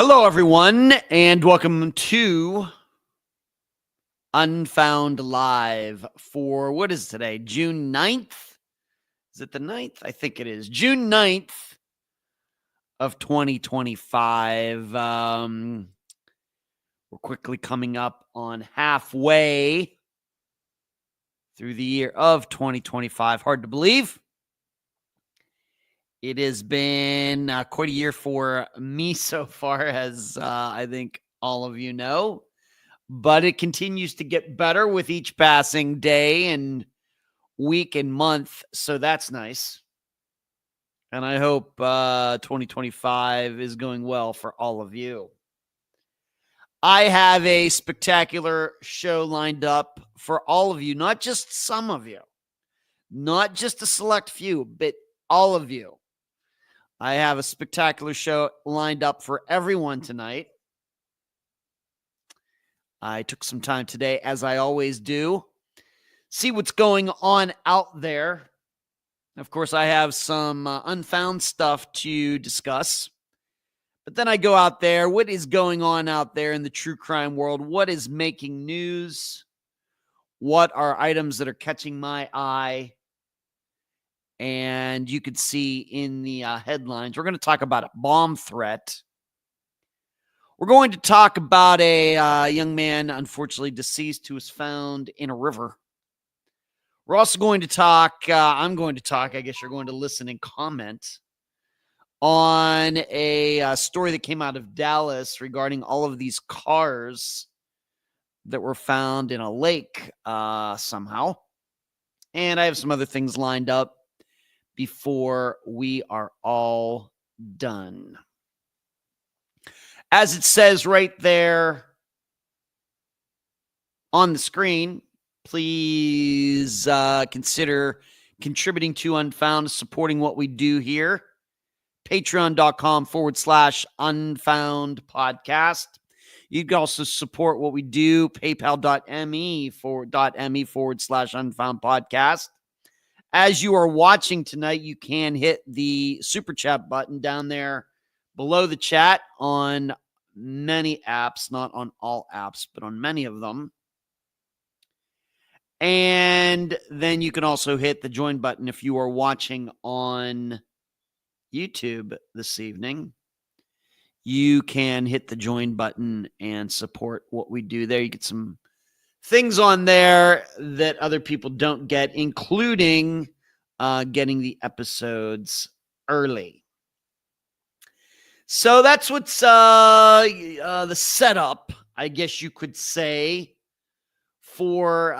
Hello, everyone, and welcome to Unfound Live for what is today? June 9th? Is it the 9th? I think it is. June 9th of 2025. We're quickly coming up on halfway through the year of 2025. Hard to believe. It has been quite a year for me so far, as I think all of you know. But it continues to get better with each passing day and week and month. So that's nice. And I hope 2025 is going well for all of you. I have a spectacular show lined up for all of you, not just some of you, not just a select few, but all of you. I have a spectacular show lined up for everyone tonight. I took some time today, as I always do, see what's going on out there. Of course, I have some unfound stuff to discuss. But then I go out there. What is going on out there in the true crime world? What is making news? What are items that are catching my eye? And you could see in the headlines, we're going to talk about a bomb threat. We're going to talk about a young man, unfortunately deceased, who was found in a river. We're also going to talk, I'm going to talk, I guess you're going to listen and comment on a story that came out of Dallas regarding all of these cars that were found in a lake somehow. And I have some other things lined up before we are all done. As it says right there on the screen, please consider contributing to Unfound, supporting what we do here. Patreon.com/Unfound podcast. You can also support what we do. PayPal.me/Unfound podcast. As you are watching tonight, you can hit the super chat button down there below the chat on many apps, not on all apps, but on many of them. And then you can also hit the join button if you are watching on YouTube this evening. You can hit the join button and support what we do there. You get some things on there that other people don't get, including getting the episodes early. So that's what's the setup, I guess you could say, for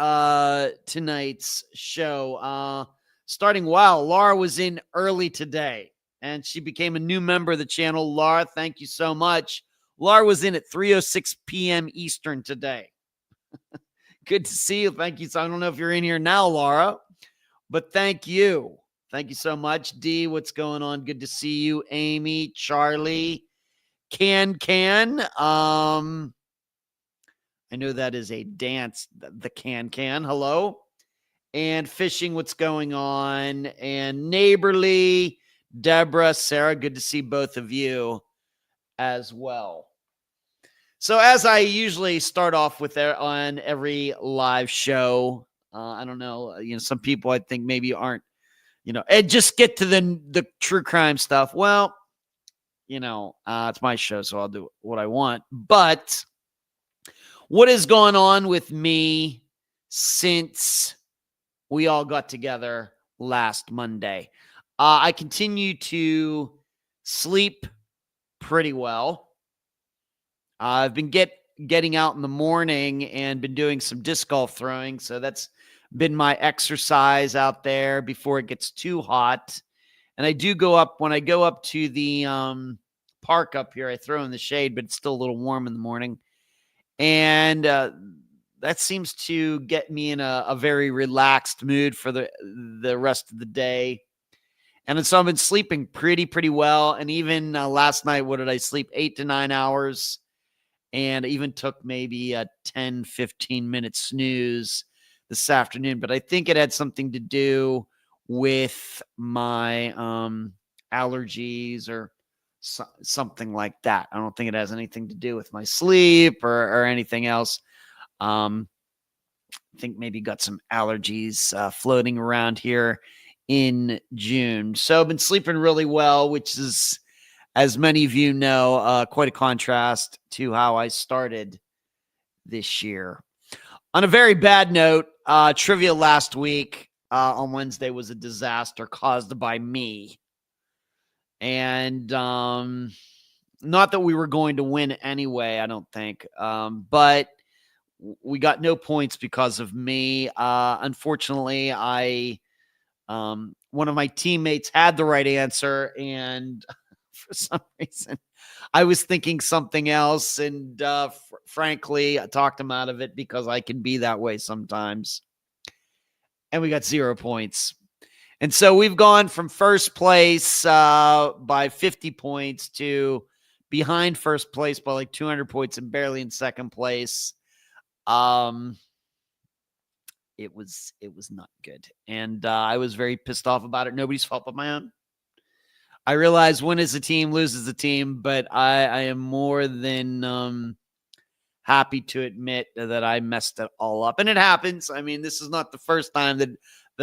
tonight's show. Starting, Laura was in early today, and she became a new member of the channel. Laura, thank you so much. Laura was in at 3:06 p.m. Eastern today. Good to see you. Thank you. So I don't know if you're in here now, Laura, but thank you. Thank you so much. D, what's going on? Good to see you. Amy, Charlie, Can. I know that is a dance, the Can. Hello. And Fishing, what's going on? And Neighborly, Deborah, Sarah, good to see both of you as well. So as I usually start off with on every live show, I don't know, some people I think maybe aren't, and just get to the true crime stuff. Well, it's my show, so I'll do what I want. But what has gone on with me since we all got together last Monday? I continue to sleep pretty well. I've been getting out in the morning and been doing some disc golf throwing. So that's been my exercise out there before it gets too hot. And I do go up, when I go up to the park up here, I throw in the shade, but it's still a little warm in the morning. And that seems to get me in a very relaxed mood for the rest of the day. And so I've been sleeping pretty well. And even last night, what did I sleep? 8 to 9 hours. And I even took maybe a 10, 15-minute snooze this afternoon. But I think it had something to do with my allergies or something like that. I don't think it has anything to do with my sleep or anything else. I think maybe got some allergies floating around here in June. So I've been sleeping really well, which is, as many of you know, quite a contrast to how I started this year. On a very bad note, trivia last week on Wednesday was a disaster caused by me. And not that we were going to win anyway, I don't think. But we got no points because of me. Unfortunately, one of my teammates had the right answer, and for some reason, I was thinking something else. And frankly, I talked him out of it because I can be that way sometimes. And we got 0 points. And so we've gone from first place by 50 points to behind first place by like 200 points and barely in second place. It was not good. And I was very pissed off about it. Nobody's fault but my own. I realize win as a team, lose as a team, but I am more than happy to admit that I messed it all up. And it happens. I mean, this is not the first time that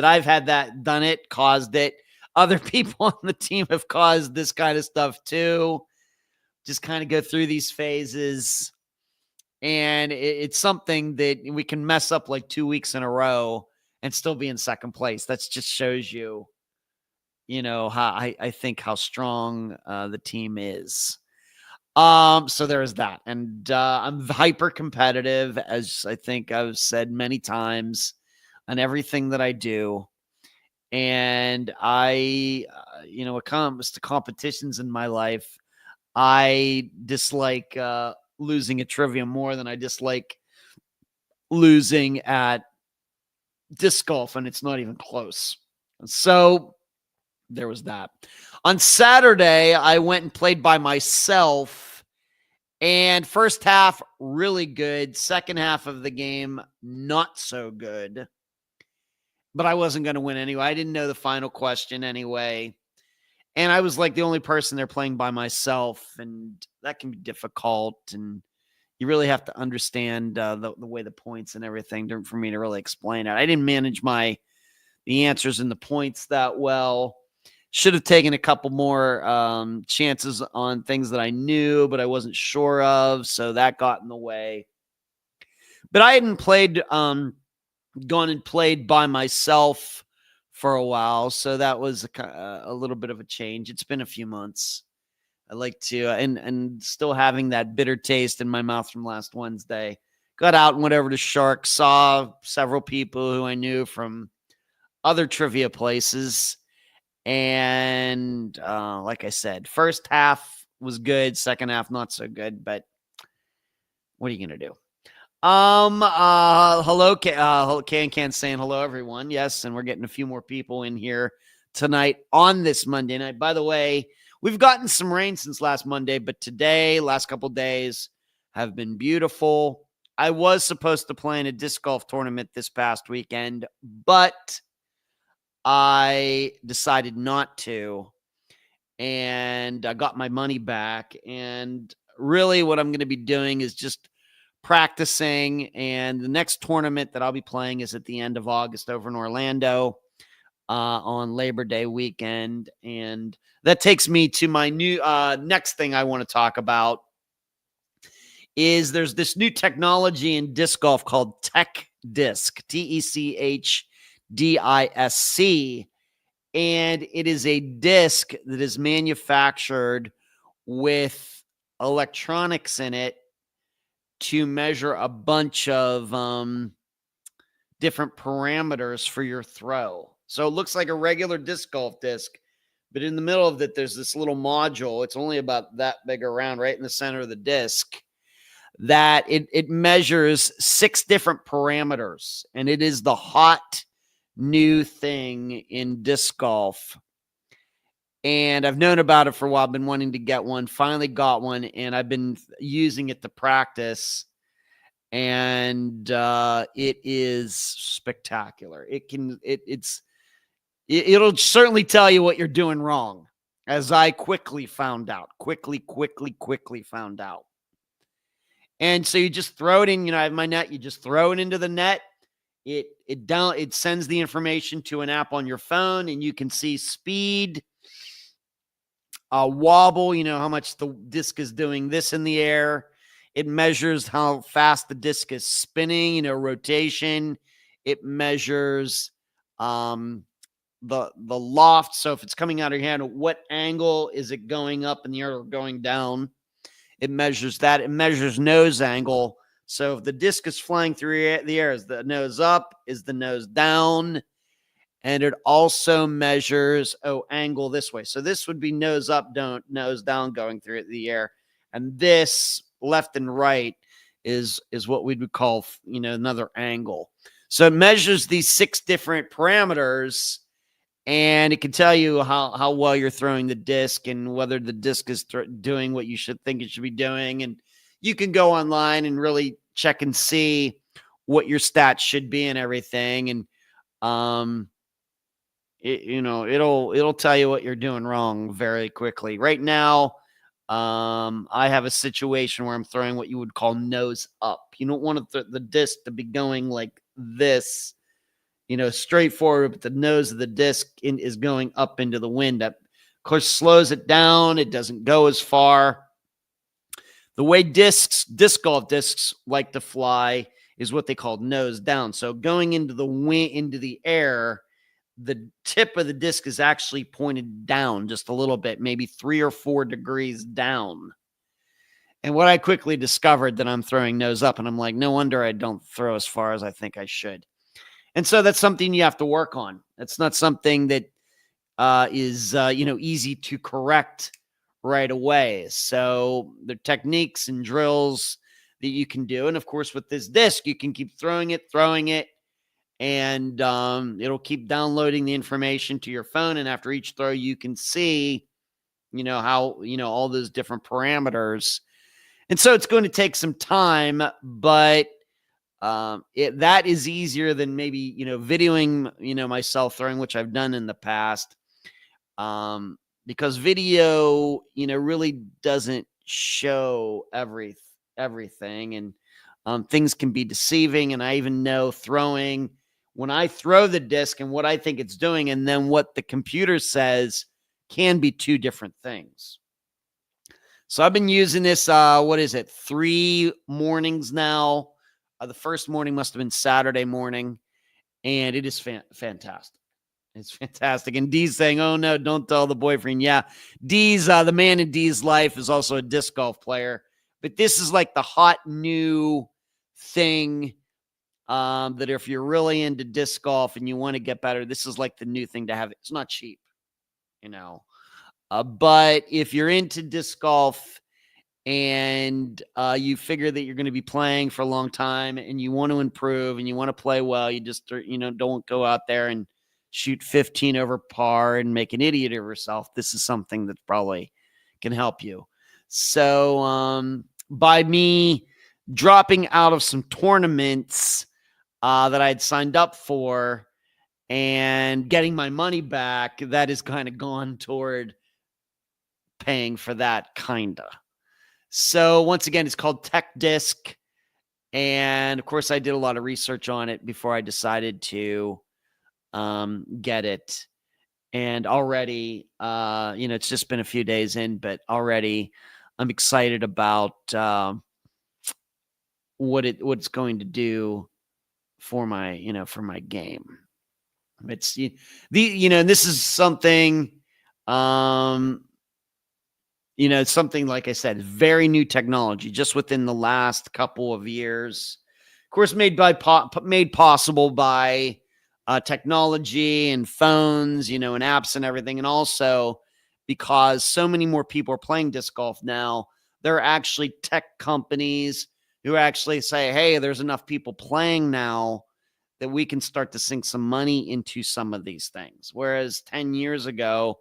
I've had done it, caused it. Other people on the team have caused this kind of stuff too. Just kind of go through these phases. And it's something that we can mess up like 2 weeks in a row and still be in second place. That just shows you, how I think how strong the team is. So there is that. And I'm hyper competitive, as I think I've said many times, on everything that I do. And when it comes to competitions in my life, I dislike losing at trivia more than I dislike losing at disc golf, and it's not even close. So there was that. On Saturday, I went and played by myself, and first half, really good. Second half of the game, not so good. But I wasn't going to win anyway. I didn't know the final question anyway. And I was like the only person there playing by myself, and that can be difficult. And you really have to understand the way the points and everything for me to really explain it. I didn't manage the answers and the points that well. Should have taken a couple more chances on things that I knew, but I wasn't sure of. So that got in the way. But I hadn't gone and played by myself for a while. So that was a little bit of a change. It's been a few months. I like to, and still having that bitter taste in my mouth from last Wednesday. Got out and went over to Shark, saw several people who I knew from other trivia places. And like I said, first half was good, second half not so good, but what are you going to do? Hello, Can saying hello, everyone. Yes, and we're getting a few more people in here tonight on this Monday night. By the way, we've gotten some rain since last Monday, but today, last couple days have been beautiful. I was supposed to play in a disc golf tournament this past weekend, but I decided not to, and I got my money back. And really what I'm going to be doing is just practicing, and the next tournament that I'll be playing is at the end of August over in Orlando on Labor Day weekend. And that takes me to my new next thing I want to talk about is there's this new technology in disc golf called Tech Disc, TECHDISC, and it is a disc that is manufactured with electronics in it to measure a bunch of different parameters for your throw. So it looks like a regular disc golf disc, but in the middle of it, there's this little module. It's only about that big around, right in the center of the disc, that it measures 6 different parameters, and it is the hot new thing in disc golf. And I've known about it for a while. I've been wanting to get one, finally got one, and I've been using it to practice. And it is spectacular. It'll certainly tell you what you're doing wrong. as I quickly found out. Quickly found out. And so you just throw it in, I have my net, you just throw it into the net. It sends the information to an app on your phone, and you can see speed, wobble, how much the disc is doing this in the air. It measures how fast the disc is spinning, rotation. It measures the loft. So if it's coming out of your hand, what angle is it going up in the air or going down? It measures that. It measures nose angle. So if the disc is flying through the air, is the nose up? Is the nose down? And it also measures, angle this way. So this would be nose up, nose down going through the air. And this left and right is what we would call, another angle. So it measures these 6 different parameters, and it can tell you how well you're throwing the disc and whether the disc is doing what you should think it should be doing. And you can go online and really check and see what your stats should be and everything. And it'll tell you what you're doing wrong very quickly. Right now, I have a situation where I'm throwing what you would call nose up. You don't want the disc to be going like this, straightforward, but the nose of the disc is going up into the wind. That, of course, slows it down. It doesn't go as far. The way disc golf discs like to fly is what they call nose down. So going into the wind, into the air, the tip of the disc is actually pointed down just a little bit, maybe 3 or 4 degrees down. And what I quickly discovered that I'm throwing nose up, and I'm like, no wonder I don't throw as far as I think I should. And so that's something you have to work on. It's not something that is easy to correct right away. So there are techniques and drills that you can do. And of course, with this disc, you can keep throwing it, and it'll keep downloading the information to your phone. And after each throw, you can see, how, all those different parameters. And so it's going to take some time, but that is easier than maybe, videoing, myself throwing, which I've done in the past. Because video, really doesn't show everything, and things can be deceiving. And I even know when I throw the disc and what I think it's doing, and then what the computer says can be 2 different things. So I've been using this, 3 mornings now. The first morning must have been Saturday morning, and it is fantastic. It's fantastic. And Dee's saying, oh, no, don't tell the boyfriend. Yeah, Dee's, the man in Dee's life is also a disc golf player. But this is like the hot new thing that if you're really into disc golf and you want to get better, this is like the new thing to have. It's not cheap, but if you're into disc golf and you figure that you're going to be playing for a long time and you want to improve and you want to play well, you just, don't go out there and shoot 15 over par and make an idiot of yourself. This is something that probably can help you. So by me dropping out of some tournaments that I'd signed up for and getting my money back, that is kind of gone toward paying for that, kinda. So once again, it's called Tech Disc. And of course, I did a lot of research on it before I decided to get it. And already, it's just been a few days in, but already I'm excited about what it's going to do for my game. It's and this is something, it's something, like I said, very new technology just within the last couple of years. Of course, made possible by technology and phones, and apps and everything. And also because so many more people are playing disc golf now, there are actually tech companies who actually say, hey, there's enough people playing now that we can start to sink some money into some of these things. Whereas 10 years ago,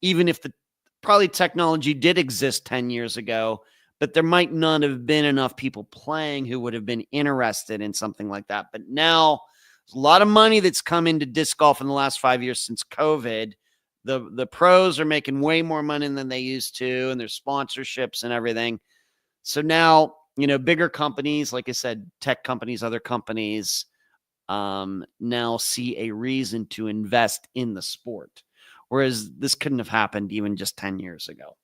even if probably technology did exist 10 years ago, but there might not have been enough people playing who would have been interested in something like that. But now there's a lot of money that's come into disc golf in the last 5 years since COVID. The pros are making way more money than they used to, and there's sponsorships and everything. So now, bigger companies, like I said, tech companies, other companies, now see a reason to invest in the sport, whereas this couldn't have happened even just 10 years ago.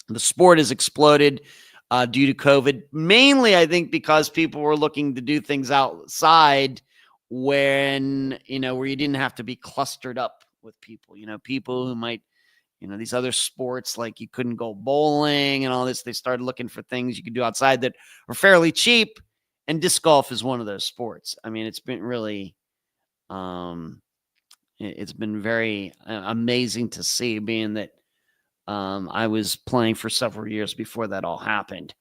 The sport has exploded due to COVID, mainly, I think, because people were looking to do things outside where you didn't have to be clustered up with people, people who might, these other sports, like you couldn't go bowling and all this. They started looking for things you could do outside that are fairly cheap. And disc golf is one of those sports. I mean, it's been really, it's been very amazing to see, being that I was playing for several years before that all happened.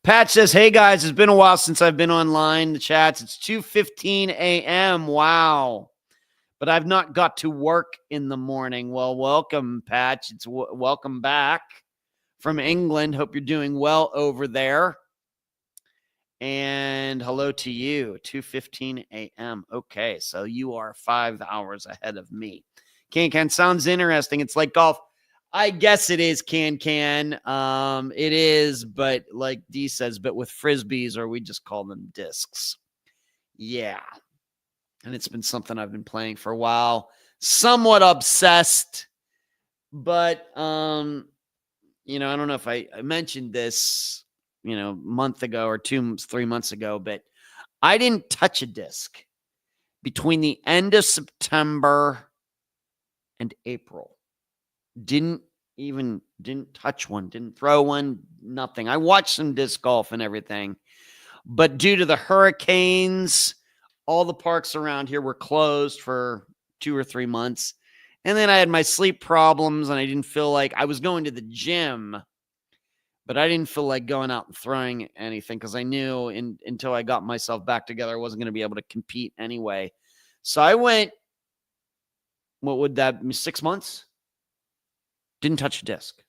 Pat says, hey guys, it's been a while since I've been online. The chats, it's 2:15 a.m. Wow. But I've not got to work in the morning. Well, welcome, Patch. It's welcome back from England. Hope you're doing well over there. And hello to you, 2:15 a.m. Okay, so you are 5 hours ahead of me. Can sounds interesting. It's like golf. I guess it is, can. It is, but like D says, but with frisbees, or we just call them discs. Yeah. And it's been something I've been playing for a while. Somewhat obsessed, but I don't know if I mentioned this, a month ago or 3 months ago, but I didn't touch a disc between the end of September and April. Didn't touch one, didn't throw one, nothing. I watched some disc golf and everything, but due to the hurricanes, all the parks around here were closed for 2 or 3 months. And then I had my sleep problems, and I didn't feel like I was going to the gym, but I didn't feel like going out and throwing anything, because I knew until I got myself back together, I wasn't going to be able to compete anyway. So I went, what would that be, 6 months? Didn't touch a disc.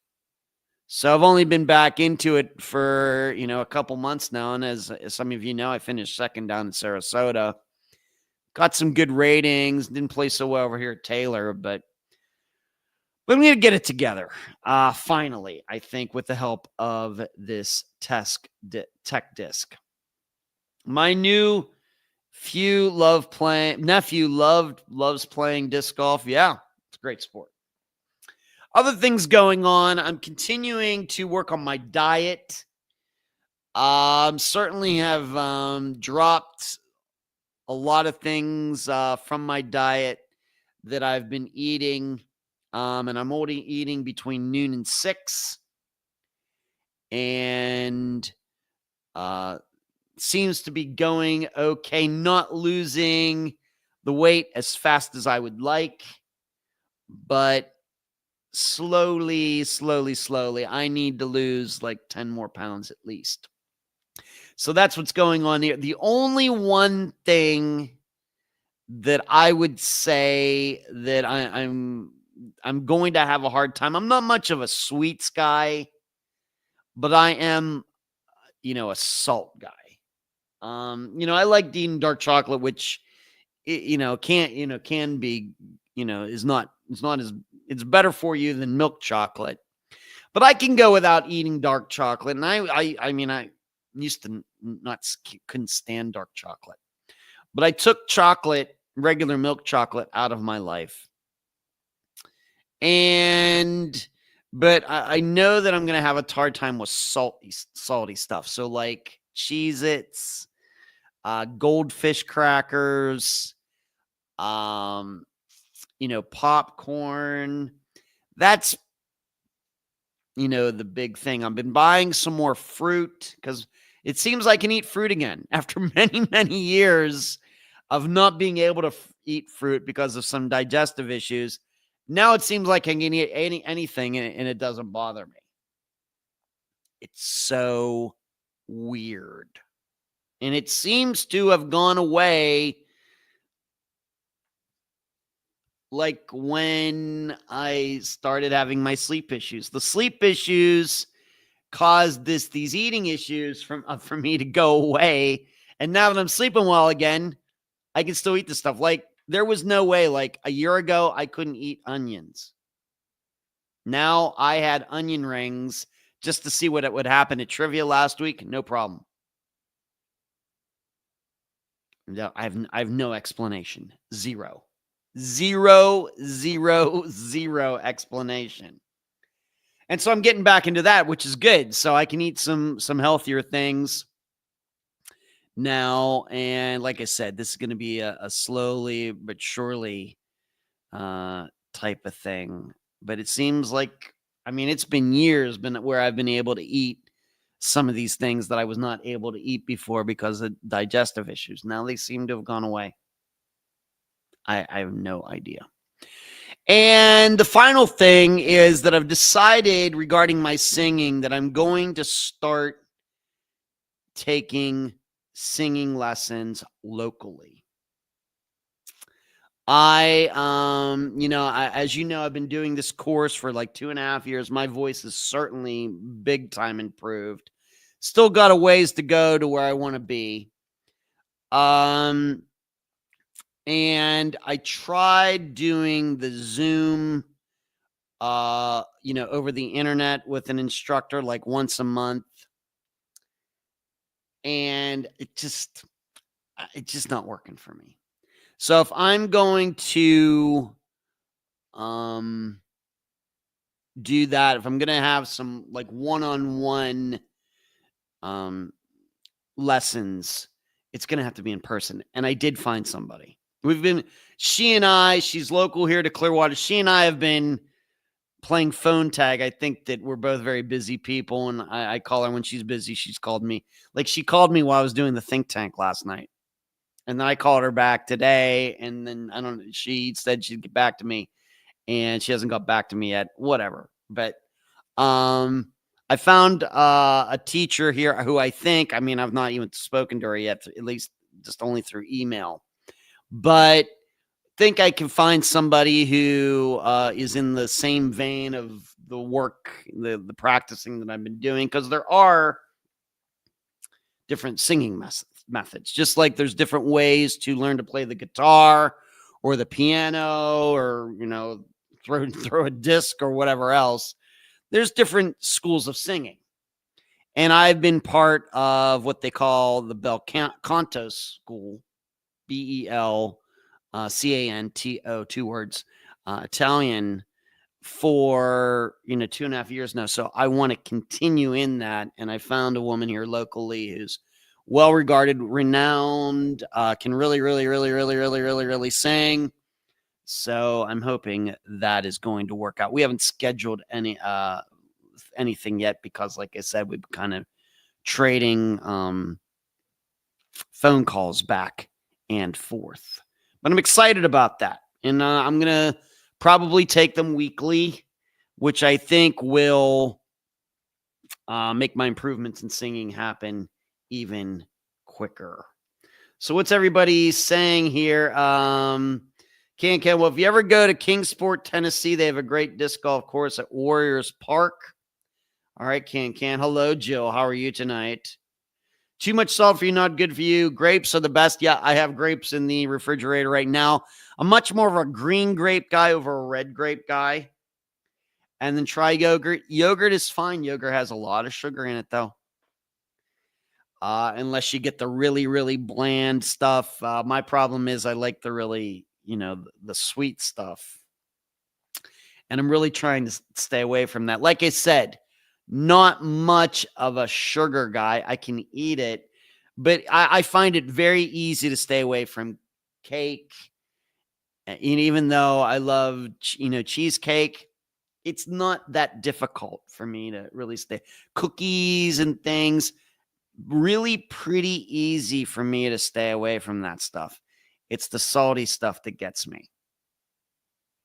So I've only been back into it for, a couple months now. And as some of you know, I finished second down in Sarasota. Got some good ratings. Didn't play so well over here at Taylor, but I'm going to get it together. Finally, I think, with the help of this tech disc. My nephew loves playing disc golf. Yeah, it's a great sport. Other things going on. I'm continuing to work on my diet. Certainly have dropped a lot of things from my diet that I've been eating. And I'm only eating between noon and 6. And seems to be going okay. Not losing the weight as fast as I would like, but slowly, I need to lose like 10 more pounds at least. So that's what's going on here. The only one thing that I would say that I'm going to have a hard time. I'm not much of a sweets guy, but I am, a salt guy. I like eating dark chocolate, which, can be, is not as, it's better for you than milk chocolate, but I can go without eating dark chocolate. And I used to couldn't stand dark chocolate, but I took regular milk chocolate out of my life. But I know that I'm going to have a hard time with salty stuff. So like Cheez-Its, Goldfish crackers, popcorn. That's, the big thing. I've been buying some more fruit because it seems I can eat fruit again after many, many years of not being able to eat fruit because of some digestive issues. Now it seems like I can eat anything and it doesn't bother me. It's so weird. And it seems to have gone away like when I started having my sleep issues. The sleep issues caused these eating issues for me to go away. And now that I'm sleeping well again, I can still eat this stuff. Like there was no way, like a year ago, I couldn't eat onions. Now I had onion rings just to see what it would happen at trivia last week. No problem. No, I have no explanation. Zero explanation. And so I'm getting back into that, which is good. So I can eat some healthier things now. And like I said, this is going to be a slowly but surely type of thing. But it seems like, I mean, it's been years where I've been able to eat some of these things that I was not able to eat before because of digestive issues. Now they seem to have gone away. I have no idea. And the final thing is that I've decided regarding my singing that I'm going to start taking singing lessons locally. As you know, I've been doing this course for like 2.5 years. My voice is certainly big time improved. Still got a ways to go to where I want to be. And I tried doing the Zoom, over the internet with an instructor like once a month. And it's just not working for me. So if I'm going to do that, if I'm going to have some like one-on-one lessons, it's going to have to be in person. And I did find somebody. She's local here to Clearwater. She and I have been playing phone tag. I think that we're both very busy people, and I call her when she's busy. She's called me. Like, she called me while I was doing the think tank last night. And then I called her back today, and then she said she'd get back to me, and she hasn't got back to me yet. Whatever. But I found a teacher here who I've not even spoken to her yet, at least just only through email. But think I can find somebody who is in the same vein of the work, the practicing that I've been doing, because there are different singing methods, just like there's different ways to learn to play the guitar or the piano, or throw a disc or whatever else. There's different schools of singing, and I've been part of what they call the bel canto school, BEL. CANTO, 2 words, Italian, for 2.5 years now. So I want to continue in that. And I found a woman here locally who's well regarded, renowned, can really sing. So I'm hoping that is going to work out. We haven't scheduled anything yet because, like I said, we've kind of trading phone calls back and forth. But I'm excited about that. And I'm going to probably take them weekly, which I think will make my improvements in singing happen even quicker. So what's everybody saying here? Well, if you ever go to Kingsport, Tennessee, they have a great disc golf course at Warriors Park. All right, Hello, Jill. How are you tonight? Too much salt for you, not good for you. Grapes are the best. Yeah, I have grapes in the refrigerator right now. I'm much more of a green grape guy over a red grape guy. And then try yogurt. Yogurt is fine. Yogurt has a lot of sugar in it, though. Unless you get the really, really bland stuff. My problem is I like the really, the sweet stuff. And I'm really trying to stay away from that. Like I said, not much of a sugar guy. I can eat it, but I find it very easy to stay away from cake. And even though I love, cheesecake, it's not that difficult for me to really stay. Cookies and things, really pretty easy for me to stay away from that stuff. It's the salty stuff that gets me.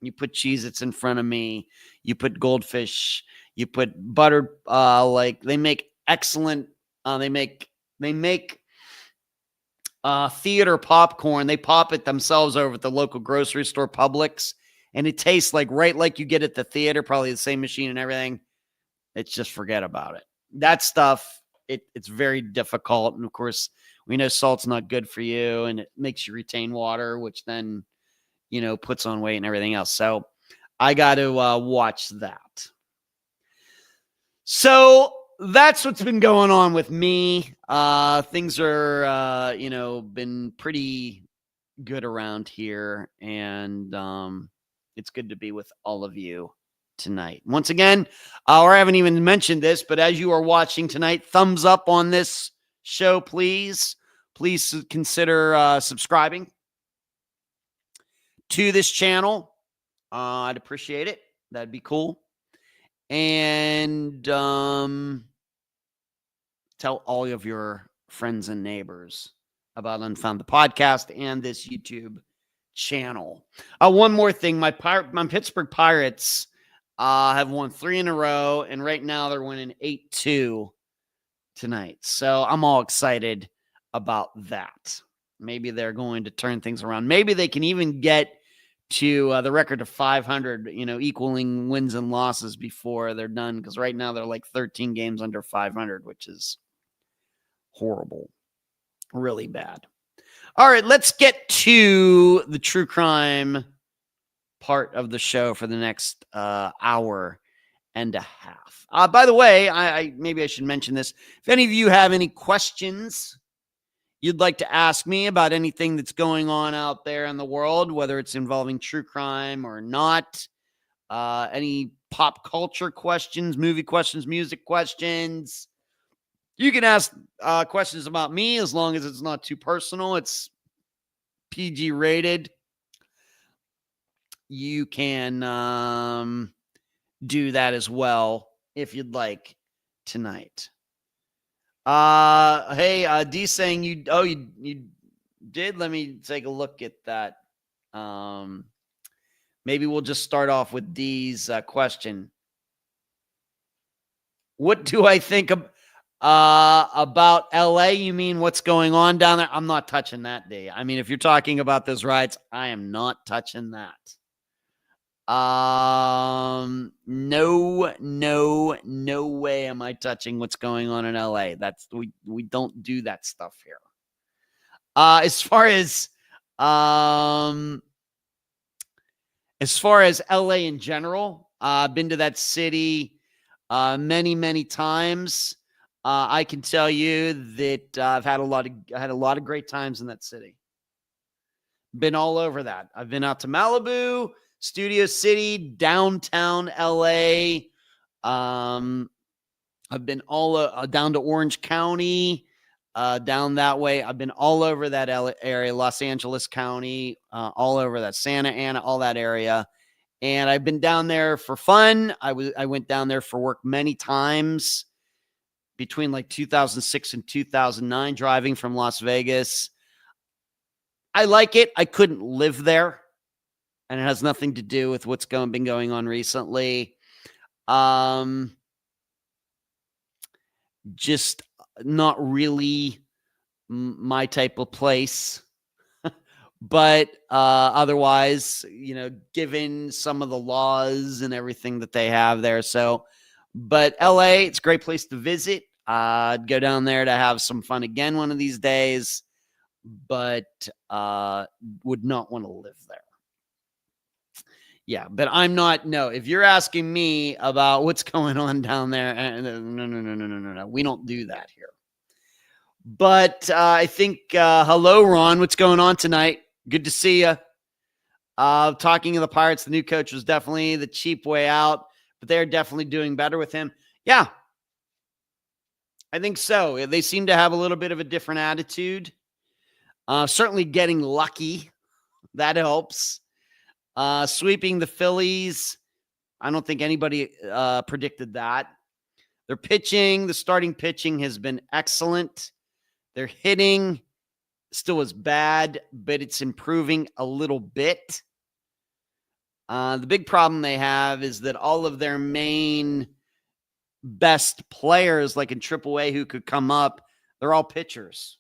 You put Cheez-Its in front of me. You put Goldfish. You put buttered, they make excellent, they make theater popcorn. They pop it themselves over at the local grocery store, Publix, and it tastes right like you get at the theater, probably the same machine and everything. It's just forget about it. That stuff, it's very difficult. And of course, we know salt's not good for you, and it makes you retain water, which then, puts on weight and everything else. So I got to watch that. So that's what's been going on with me. Things are, been pretty good around here, and it's good to be with all of you tonight. Once again, I haven't even mentioned this, but as you are watching tonight, thumbs up on this show, please. Please consider subscribing to this channel. I'd appreciate it. That'd be cool. And tell all of your friends and neighbors about Unfound the podcast and this YouTube channel. One more thing, my Pittsburgh Pirates have won 3 in a row, and right now they're winning 8-2 tonight. So I'm all excited about that. Maybe they're going to turn things around. Maybe they can even get to the record of 500, equaling wins and losses before they're done. Because right now they're like 13 games under 500, which is horrible. Really bad. All right, let's get to the true crime part of the show for the next hour and a half. By the way, I maybe I should mention this. If any of you have any questions you'd like to ask me about anything that's going on out there in the world, whether it's involving true crime or not, any pop culture questions, movie questions, music questions, you can ask questions about me as long as it's not too personal. It's PG rated. You can do that as well if you'd like tonight. Hey, D saying you did. Let me take a look at that. Maybe we'll just start off with D's question. What do I think about LA? You mean what's going on down there? I'm not touching that, D. I mean, if you're talking about those riots, I am not touching that. No way am I touching what's going on in LA. That's we don't do that stuff here. As far as LA in general, I've been to that city many times. I can tell you that I had a lot of great times in that city. Been all over that. I've been out to Malibu, Studio City, downtown LA. I've been all down to Orange County, down that way. I've been all over that area, Los Angeles County, all over that, Santa Ana, all that area. And I've been down there for fun. I went down there for work many times between like 2006 and 2009, driving from Las Vegas. I like it. I couldn't live there. And it has nothing to do with what's been going on recently. Just not really my type of place. But otherwise, given some of the laws and everything that they have there. But LA, it's a great place to visit. I'd go down there to have some fun again one of these days, but would not want to live there. Yeah, but I'm not. No, if you're asking me about what's going on down there, no. We don't do that here. But I think, hello, Ron. What's going on tonight? Good to see you. Talking of the Pirates, the new coach was definitely the cheap way out, but they're definitely doing better with him. Yeah, I think so. They seem to have a little bit of a different attitude. Certainly getting lucky. That helps. Sweeping the Phillies. I don't think anybody predicted that. Their pitching, the starting pitching has been excellent. Their hitting still is bad, but it's improving a little bit. The big problem they have is that all of their main best players, like in AAA, who could come up, they're all pitchers.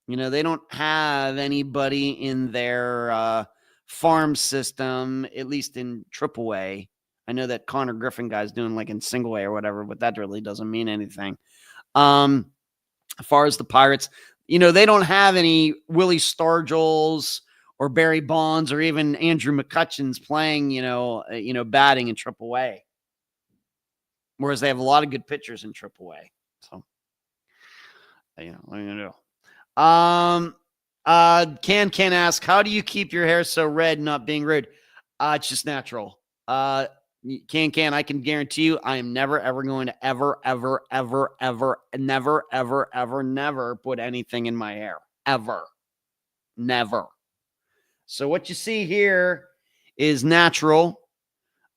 They don't have anybody in their farm system, at least in AAA. I know that Connor Griffin guy's doing like in single A or whatever, but that really doesn't mean anything. As far as the Pirates, they don't have any Willie Stargells or Barry Bonds or even Andrew McCutcheon's playing, batting in AAA. Whereas they have a lot of good pitchers in AAA. So, what are you going to do? Can ask, how do you keep your hair so red, not being rude? It's just natural. I can guarantee you, I am never, ever going to ever put anything in my hair. Ever. Never. So what you see here is natural.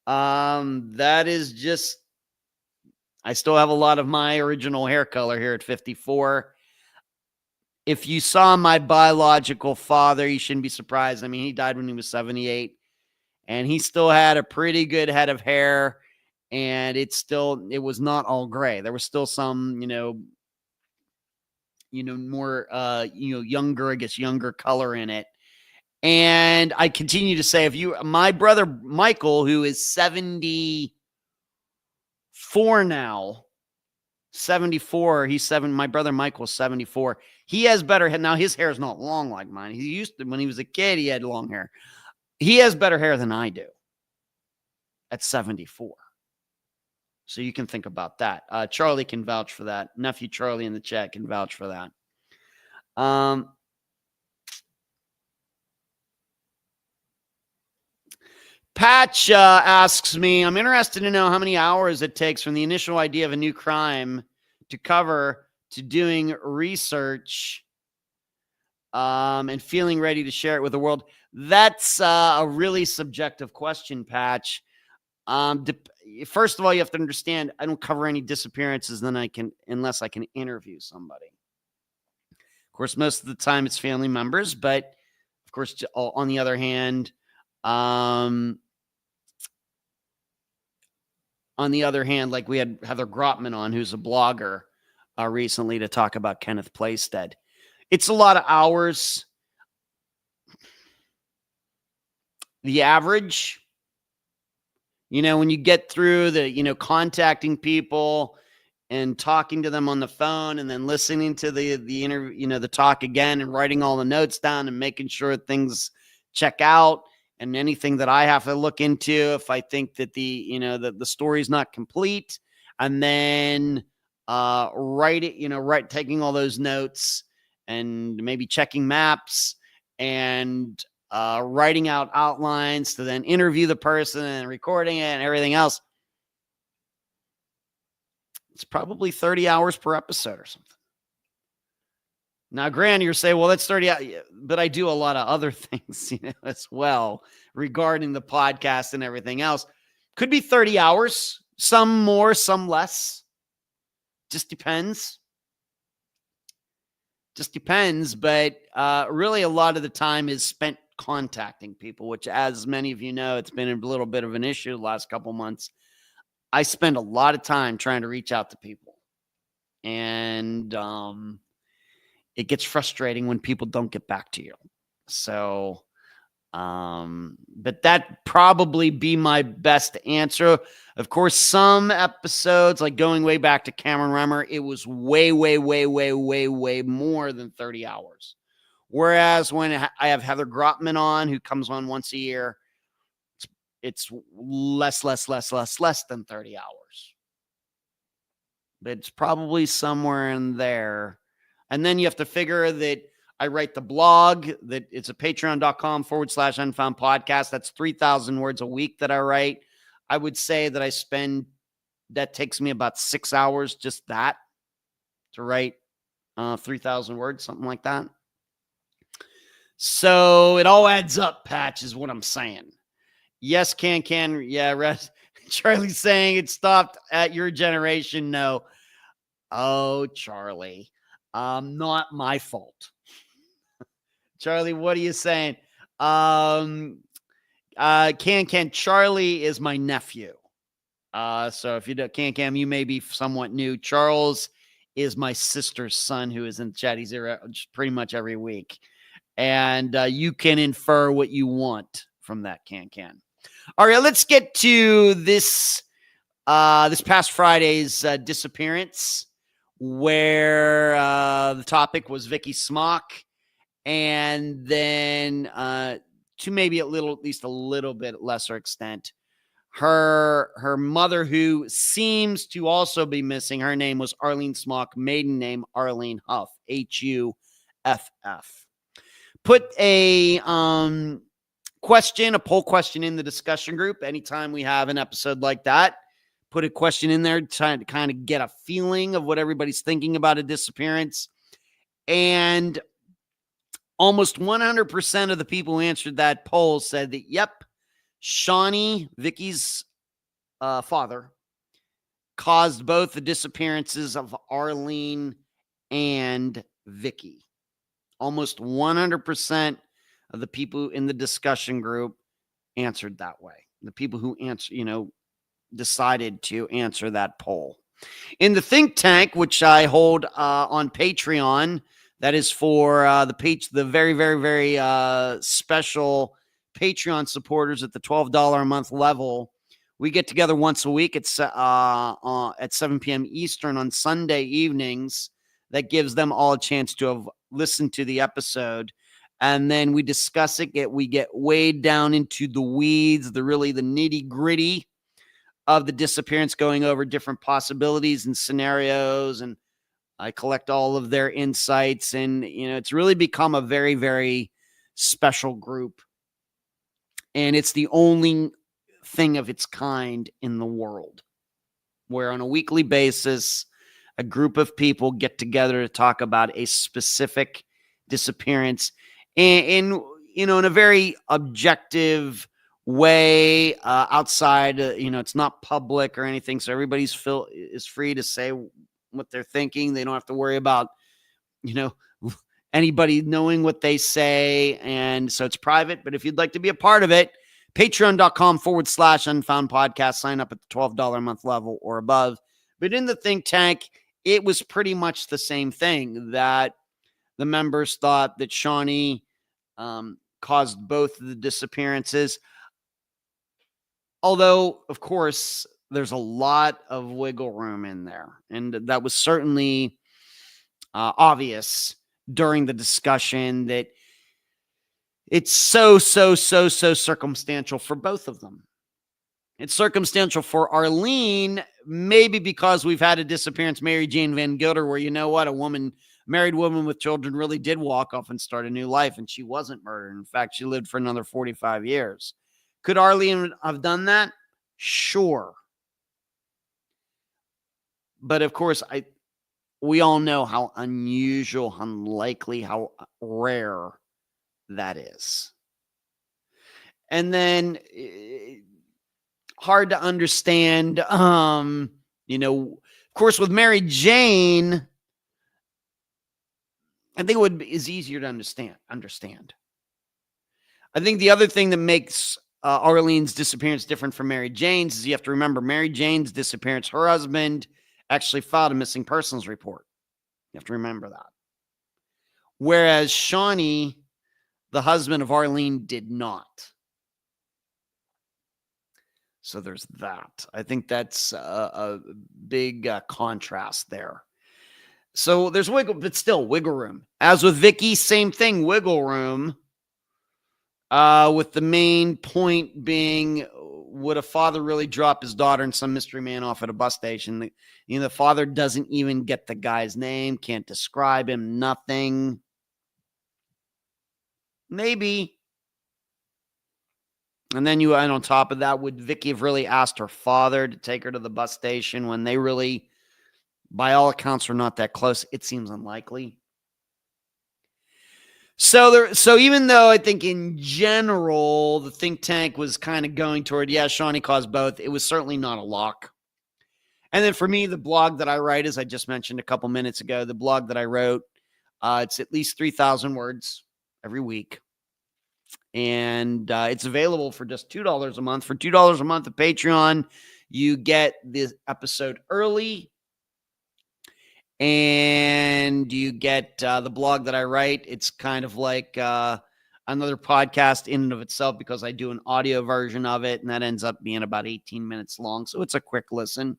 That is just, I still have a lot of my original hair color here at 54. If you saw my biological father, you shouldn't be surprised. I mean, he died when he was 78, and he still had a pretty good head of hair, and it was not all gray. There was still some, more, younger color in it. And I continue to say, my brother Michael, who is 74 now, 74, my brother Michael's 74. He has better hair. Now, his hair is not long like mine. He used to, when he was a kid, he had long hair. He has better hair than I do at 74. So you can think about that. Charlie can vouch for that. Nephew Charlie in the chat can vouch for that. Patch asks me, I'm interested to know how many hours it takes from the initial idea of a new crime to cover to doing research and feeling ready to share it with the world. That's a really subjective question, Patch. First of all, you have to understand, I don't cover any disappearances unless I can interview somebody. Of course, most of the time it's family members, but of course, on the other hand, like we had Heather Grotman on, who's a blogger recently, to talk about Kenneth Playstead. It's a lot of hours. The average, when you get through the, contacting people and talking to them on the phone and then listening to the interview, the talk again and writing all the notes down and making sure things check out. And anything that I have to look into, if I think that the story is not complete, and then taking all those notes and maybe checking maps and writing out outlines to then interview the person and recording it and everything else. It's probably 30 hours per episode or something. Now, granted, you're saying, well, that's 30 hours, but I do a lot of other things, as well, regarding the podcast and everything else. Could be 30 hours, some more, some less. Just depends. But really a lot of the time is spent contacting people, which, as many of you know, it's been a little bit of an issue the last couple months. I spend a lot of time trying to reach out to people. And it gets frustrating when people don't get back to you. So, but that probably be my best answer. Of course, some episodes, like going way back to Cameron Remmer, it was way more than 30 hours. Whereas when I have Heather Grotman on, who comes on once a year, it's less than 30 hours. But it's probably somewhere in there. And then you have to figure that I write the blog, that it's a patreon.com/unfound podcast. That's 3,000 words a week that I write. I would say that that takes me about 6 hours, just that, to write 3,000 words, something like that. So it all adds up, Patch, is what I'm saying. Yes, can. Yeah, Charlie's saying it stopped at your generation. No. Oh, Charlie. Not my fault. Charlie, what are you saying? Charlie is my nephew. So if you don't, Can, you may be somewhat new. Charles is my sister's son, who is in the chat. He's here pretty much every week. And you can infer what you want from that, Can. All right, let's get to this past Friday's disappearance, where the topic was Vicky Smock And then to maybe at least a little bit lesser extent, her mother, who seems to also be missing. Her name was Arlene Smock, maiden name Arlene Huff, Huff. Put a poll question in the discussion group anytime we have an episode like that. Put a question in there, trying to kind of get a feeling of what everybody's thinking about a disappearance. And almost 100% of the people who answered that poll said that, yep, Shawnee, Vicky's father, caused both the disappearances of Arlene and Vicky. Almost 100% of the people in the discussion group answered that way. The people who decided to answer that poll. In the think tank, which I hold on Patreon, that is for the very, very, very special Patreon supporters at the $12 a month level. We get together once a week at 7 p.m. Eastern on Sunday evenings. That gives them all a chance to have listened to the episode. And then we discuss it. We get weighed down into the weeds, the nitty gritty of the disappearance, going over different possibilities and scenarios. And I collect all of their insights. And, it's really become a very, very special group. And it's the only thing of its kind in the world, where on a weekly basis, a group of people get together to talk about a specific disappearance in a very objective way, outside, it's not public or anything. So everybody's is free to say what they're thinking. They don't have to worry about, anybody knowing what they say. And so it's private, but if you'd like to be a part of it, patreon.com/Unfound podcast, sign up at the $12 a month level or above. But in the think tank, it was pretty much the same thing, that the members thought that Shawnee caused both of the disappearances. Although, of course, there's a lot of wiggle room in there. And that was certainly obvious during the discussion, that it's so circumstantial for both of them. It's circumstantial for Arlene, maybe because we've had a disappearance, Mary Jane Van Gilder, where, a married woman with children really did walk off and start a new life, and she wasn't murdered. In fact, she lived for another 45 years. Could Arlene have done that? Sure. But of course, we all know how unusual, unlikely, how rare that is. And then hard to understand, of course, with Mary Jane, I think is easier to understand. I think the other thing that makes Arlene's disappearance different from Mary Jane's is you have to remember Mary Jane's disappearance, her husband actually filed a missing persons report. You have to remember that. Whereas Shawnee, the husband of Arlene, did not. So there's that. I think that's a big contrast there. So there's wiggle room. As with Vicky, same thing, wiggle room. With the main point being, would a father really drop his daughter and some mystery man off at a bus station? The father doesn't even get the guy's name, can't describe him, nothing. Maybe. And then and on top of that, would Vicky have really asked her father to take her to the bus station when they really, by all accounts, were not that close? It seems unlikely. So even though I think in general the think tank was kind of going toward, Shawnee caused both, it was certainly not a lock. And then for me, the blog that I write, as I just mentioned a couple minutes ago, the blog that I wrote, it's at least 3,000 words every week. And it's available for just $2 a month. For $2 a month of Patreon, you get this episode early. And you get the blog that I write. It's kind of like another podcast in and of itself, because I do an audio version of it, and that ends up being about 18 minutes long. So it's a quick listen.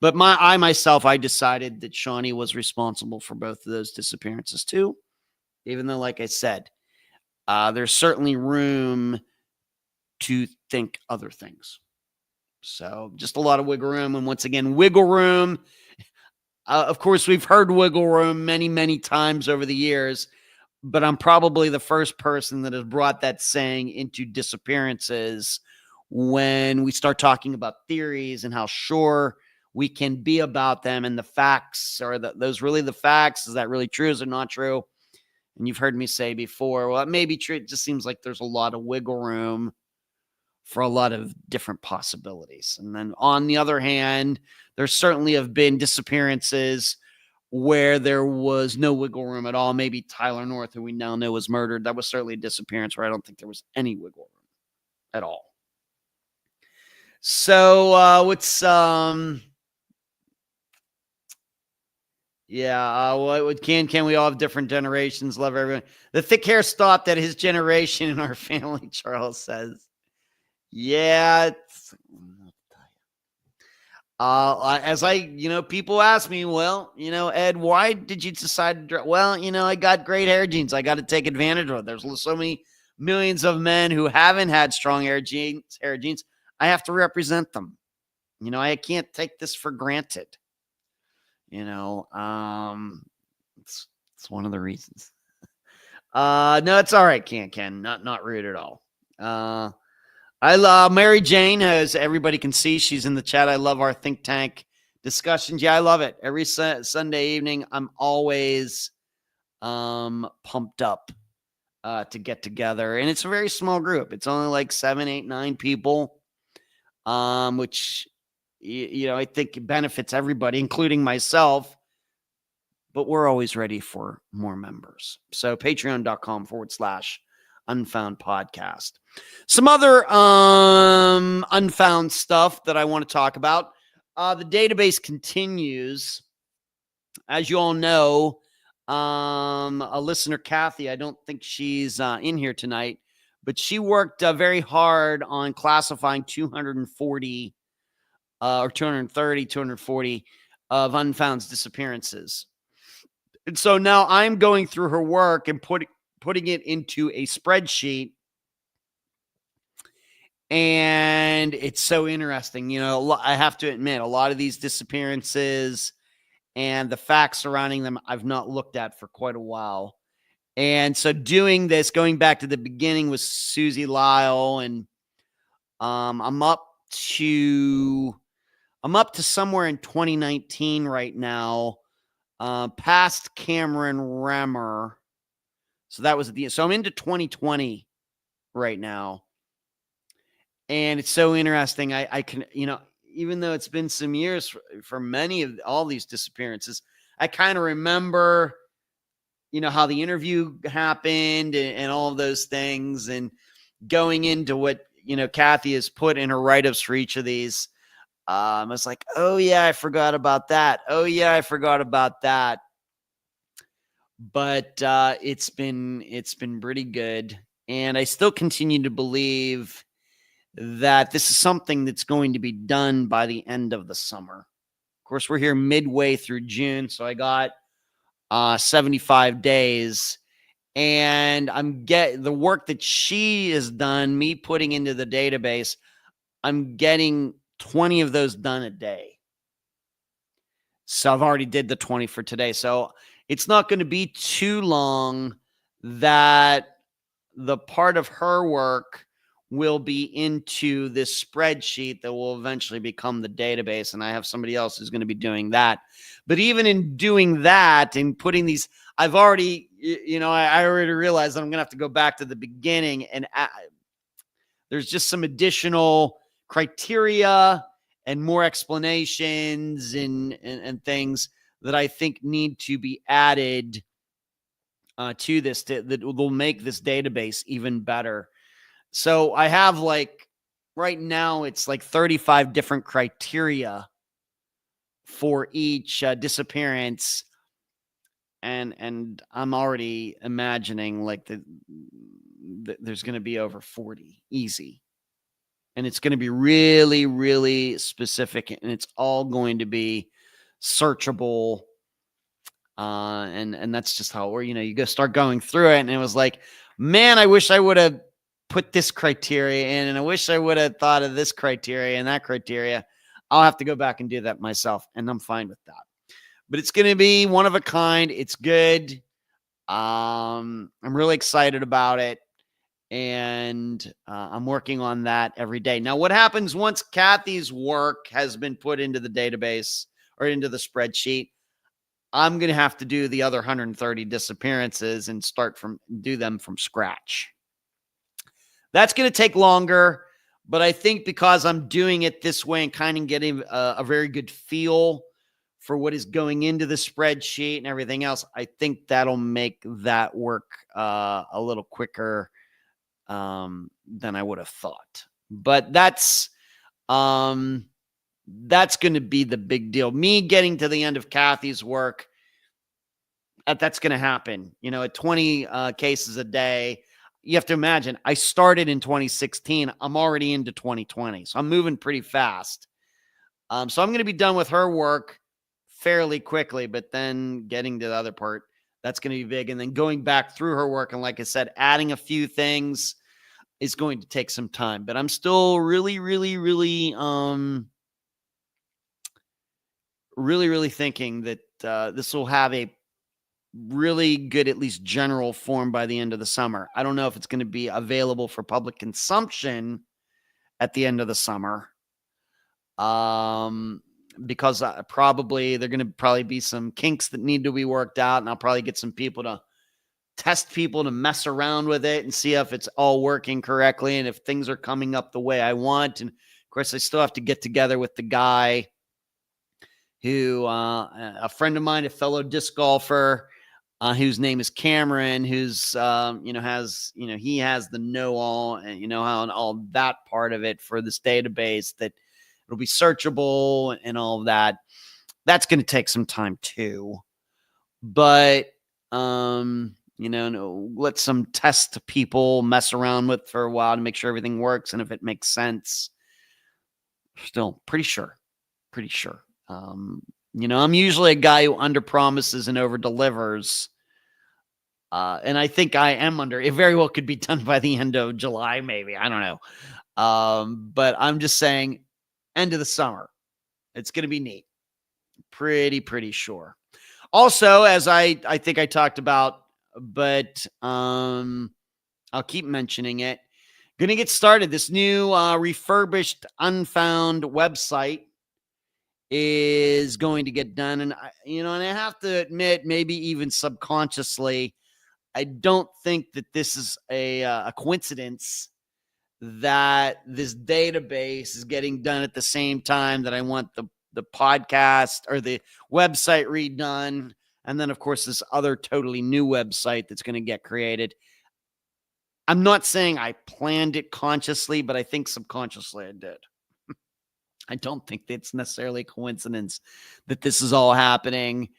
But I decided that Shawnee was responsible for both of those disappearances too. even though, like I said, there's certainly room to think other things. So just a lot of wiggle room. And once again, wiggle room. Of course, we've heard wiggle room many, many times over the years, but I'm probably the first person that has brought that saying into disappearances when we start talking about theories and how sure we can be about them and the facts. Are those really the facts? Is that really true? Is it not true? And you've heard me say before, well, it may be true. It just seems like there's a lot of wiggle room for a lot of different possibilities. And then on the other hand, there certainly have been disappearances where there was no wiggle room at all. Maybe Tyler North, who we now know was murdered. That was certainly a disappearance where I don't think there was any wiggle room at all. So what's what can we all have different generations? Love everyone. The thick hair stopped at his generation in our family, Charles says. Yeah. As people ask me, well, Ed, why did you decide to well, I got great hair genes. I got to take advantage of it. There's so many millions of men who haven't had strong hair genes. I have to represent them. I can't take this for granted. It's one of the reasons. No, it's all right, Ken. Not rude at all. I love Mary Jane, as everybody can see. She's in the chat. I love our think tank discussions. Yeah, I love it. Every Sunday evening, I'm always pumped up to get together. And it's a very small group. It's only like 7, 8, 9 people, which, I think benefits everybody, including myself. But we're always ready for more members. So patreon.com/Unfound podcast. Some other Unfound stuff that I want to talk about. The database continues. As you all know, a listener, Kathy, I don't think she's in here tonight, but she worked very hard on classifying 240 or 230, 240 of Unfound's disappearances. And so now I'm going through her work and putting it into a spreadsheet. And it's so interesting. I have to admit, a lot of these disappearances and the facts surrounding them, I've not looked at for quite a while. And so doing this, going back to the beginning with Susie Lyle, and I'm up to somewhere in 2019 right now, past Cameron Remmer. So that was so I'm into 2020 right now. And it's so interesting. I can, even though it's been some years for many of all these disappearances, I kind of remember, how the interview happened and all of those things, and going into what, Kathy has put in her write-ups for each of these. I was like, oh yeah, I forgot about that. Oh yeah, I forgot about that. But it's been pretty good. And I still continue to believe that this is something that's going to be done by the end of the summer. Of course, we're here midway through June, so I got 75 days. And the work that she has done, me putting into the database, I'm getting 20 of those done a day. So I've already did the 20 for today. So it's not going to be too long that the part of her work will be into this spreadsheet that will eventually become the database. And I have somebody else who's going to be doing that. But even in doing that and putting these, I've already, I already realized that I'm going to have to go back to the beginning, and there's just some additional criteria and more explanations and things that I think need to be added to this that will make this database even better. So I have right now it's 35 different criteria for each disappearance. And I'm already imagining there's going to be over 40 easy. And it's going to be really, really specific, and it's all going to be searchable And that's just how we're, you go start going through it. And it was like, man, I wish I would have put this criteria in, and I wish I would have thought of this criteria and that criteria. I'll have to go back and do that myself, and I'm fine with that. But it's going to be one of a kind. It's good. I'm really excited about it, and I'm working on that every day. Now, what happens once Kathy's work has been put into the database or into the spreadsheet? I'm going to have to do the other 130 disappearances and do them from scratch. That's going to take longer, but I think because I'm doing it this way and kind of getting a very good feel for what is going into the spreadsheet and everything else, I think that'll make that work a little quicker than I would have thought. But that's going to be the big deal. Me getting to the end of Kathy's work, that's going to happen. At 20 cases a day, you have to imagine, I started in 2016. I'm already into 2020. So I'm moving pretty fast. So I'm going to be done with her work fairly quickly, but then getting to the other part, that's going to be big. And then going back through her work, and like I said, adding a few things is going to take some time. But I'm still really, really, really, really thinking that this will have a really good, at least general form by the end of the summer. I don't know if it's going to be available for public consumption at the end of the summer. Because probably there are going to probably be some kinks that need to be worked out, and I'll probably get some people to test people to mess around with it and see if it's all working correctly and if things are coming up the way I want. And of course, I still have to get together with the guy who, a friend of mine, a fellow disc golfer, whose name is Cameron, who's, he has the know-all and, how and all that part of it for this database that it'll be searchable and all of that. That's going to take some time too. But, let some test people mess around with for a while to make sure everything works. And if it makes sense, still pretty sure. I'm usually a guy who under promises and over delivers. And I think I am it very well could be done by the end of July, maybe. I don't know. But I'm just saying end of the summer. It's going to be neat. Pretty sure. Also, as I think I talked about, but I'll keep mentioning it. Going to get started. This new refurbished Unfound website is going to get done. And, and I have to admit, maybe even subconsciously, I don't think that this is a coincidence that this database is getting done at the same time that I want the podcast or the website redone. And then, of course, this other totally new website that's going to get created. I'm not saying I planned it consciously, but I think subconsciously I did. I don't think it's necessarily a coincidence that this is all happening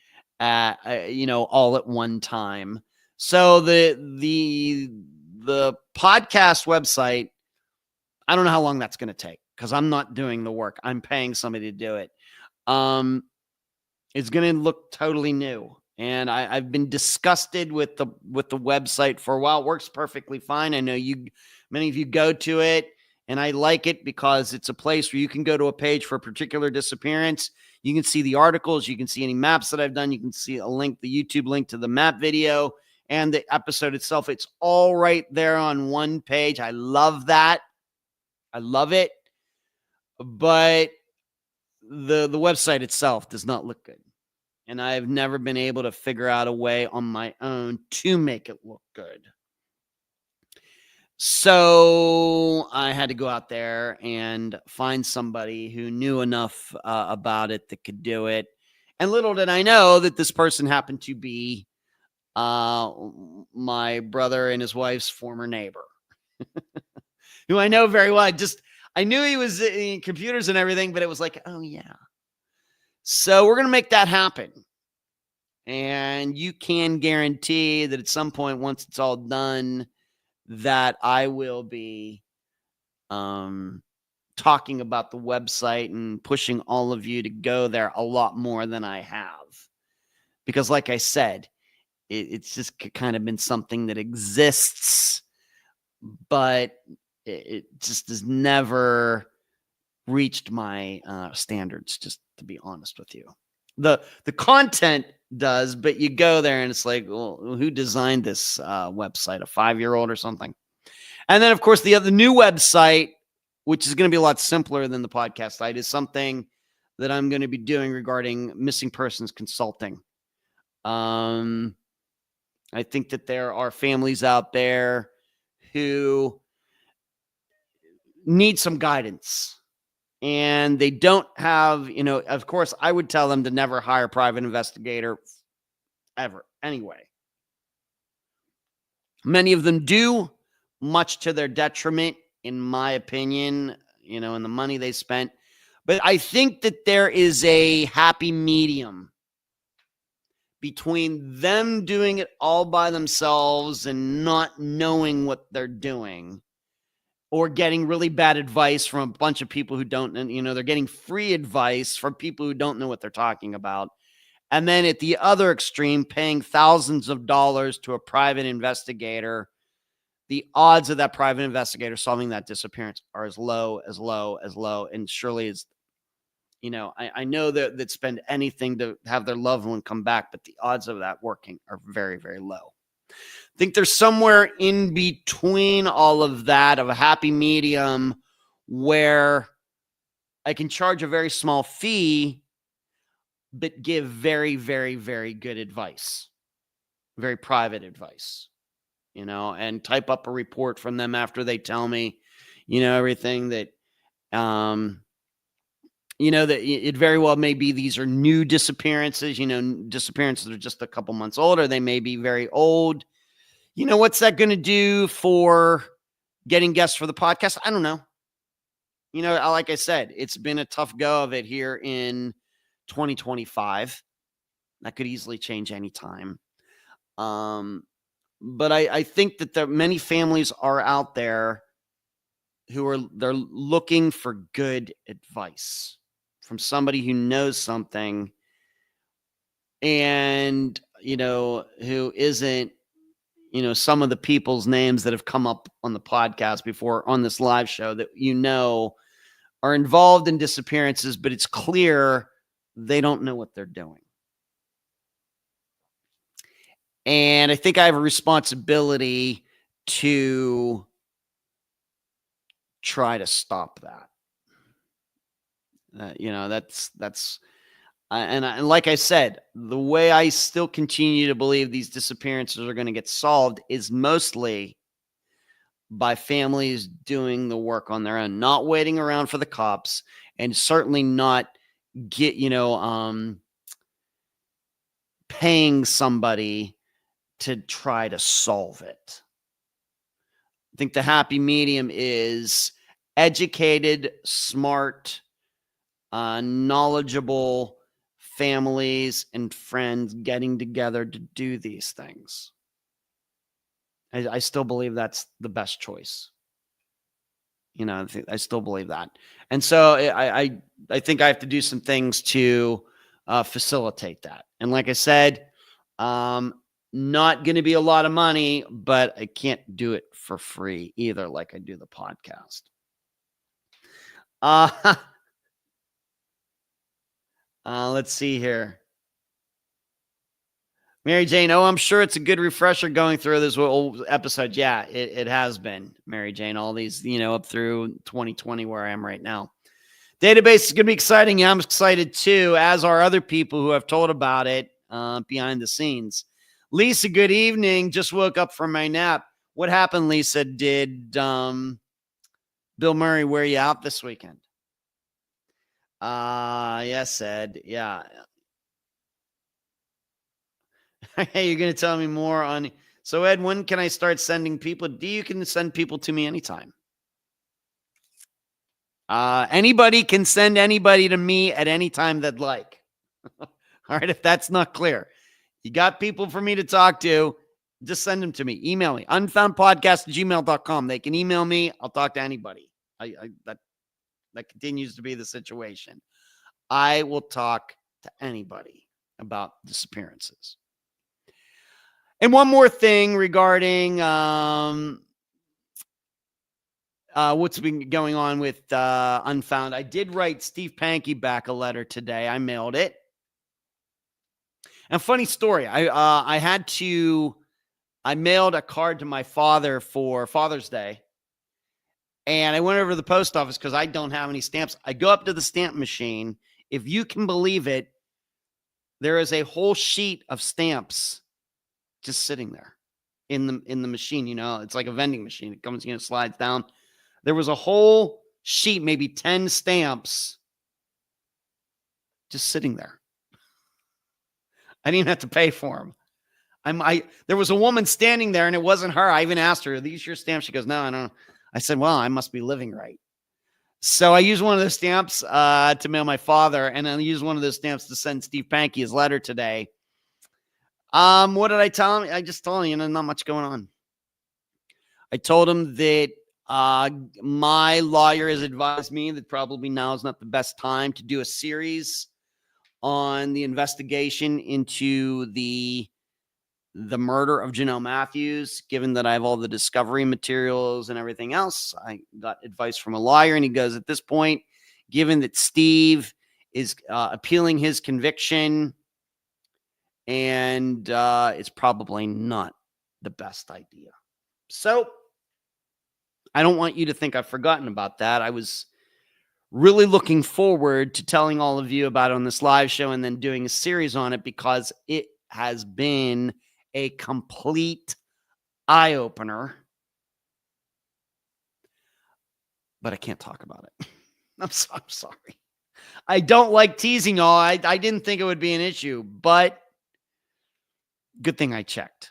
all at one time. So the podcast website, I don't know how long that's going to take because I'm not doing the work. I'm paying somebody to do it. It's going to look totally new. And I've been disgusted with the website for a while. It works perfectly fine. I know many of you go to it, and I like it because it's a place where you can go to a page for a particular disappearance. You can see the articles. You can see any maps that I've done. You can see the YouTube link to the map video and the episode itself. It's all right there on one page. I love that. I love it. But the website itself does not look good. And I've never been able to figure out a way on my own to make it look good. So I had to go out there and find somebody who knew enough about it that could do it. And little did I know that this person happened to be my brother and his wife's former neighbor, who I know very well. I knew he was in computers and everything, but it was like, oh, yeah. So we're going to make that happen. And you can guarantee that at some point, once it's all done, that I will be talking about the website and pushing all of you to go there a lot more than I have. because like I said, it's just kind of been something that exists, but it just has never reached my standards, just to be honest with you. The content does, but you go there and it's like, well, who designed this website? A 5-year-old or something? And then, of course, the new website, which is going to be a lot simpler than the podcast site, is something that I'm going to be doing regarding missing persons consulting. I think that there are families out there who need some guidance, and they don't have, of course, I would tell them to never hire a private investigator ever anyway. Many of them do, much to their detriment, in my opinion, and the money they spent. But I think that there is a happy medium between them doing it all by themselves and not knowing what they're doing, or getting really bad advice from a bunch of people who don't, they're getting free advice from people who don't know what they're talking about. And then at the other extreme, paying thousands of dollars to a private investigator. The odds of that private investigator solving that disappearance are as low, and surely is, I know that spend anything to have their loved one come back, but the odds of that working are very, very low. I think there's somewhere in between all of that, of a happy medium where I can charge a very small fee, but give very, very, very good advice, very private advice, and type up a report from them after they tell me, everything that, that it very well may be these are new disappearances, disappearances are just a couple months older. They may be very old. What's that going to do for getting guests for the podcast? I don't know. Like I said, it's been a tough go of it here in 2025. That could easily change anytime. But I think that there many families are out there who they're looking for good advice from somebody who knows something, and who isn't, some of the people's names that have come up on the podcast before, on this live show, that are involved in disappearances, but it's clear they don't know what they're doing. And I think I have a responsibility to try to stop that. And like I said, the way I still continue to believe these disappearances are going to get solved is mostly by families doing the work on their own, not waiting around for the cops, and certainly not paying somebody to try to solve it. I think the happy medium is educated, smart, knowledgeable families and friends getting together to do these things. I still believe that's the best choice. I still believe that. And so I think I have to do some things to facilitate that. And like I said, not going to be a lot of money, but I can't do it for free either, like I do the podcast. Let's see here. Mary Jane, I'm sure it's a good refresher going through this old episode. Yeah, it has been, Mary Jane, all these, up through 2020 where I am right now. Database is going to be exciting. Yeah, I'm excited too, as are other people who have told about it behind the scenes. Lisa, good evening. Just woke up from my nap. What happened, Lisa? Did Bill Murray wear you out this weekend? Yes, Ed. Yeah. Hey, you're going to tell me more on... So, Ed, when can I start sending people? You can send people to me anytime. Anybody can send anybody to me at any time they'd like. All right, if that's not clear. You got people for me to talk to, just send them to me. Email me, unfoundpodcast@gmail.com. They can email me. I'll talk to anybody. That continues to be the situation. I will talk to anybody. about disappearances. And one more thing regarding what's been going on with Unfound. I did write Steve Pankey back a letter today. I mailed it. And funny story, I mailed a card to my father for Father's Day. And I went over to the post office because I don't have any stamps. I go up to the stamp machine. If you can believe it, there is a whole sheet of stamps just sitting there in the machine. It's like a vending machine. It comes, slides down. There was a whole sheet, maybe 10 stamps just sitting there. I didn't even have to pay for them. There was a woman standing there, and it wasn't her. I even asked her, "Are these your stamps?" She goes, "No, I don't." I said, "Well, I must be living right." So I used one of those stamps to mail my father, and I used one of those stamps to send Steve Pankey his letter today. What did I tell him? I just told him, not much going on. I told him that my lawyer has advised me that probably now is not the best time to do a series on the investigation into the murder of Janelle Matthews, given that I have all the discovery materials and everything else. I got advice from a lawyer, and he goes, at this point, given that Steve is appealing his conviction, and it's probably not the best idea. So I don't want you to think I've forgotten about that. I was really looking forward to telling all of you about it on this live show and then doing a series on it, because it has been a complete eye-opener. But I can't talk about it. I'm sorry. I don't like teasing y'all. I didn't think it would be an issue, but good thing I checked.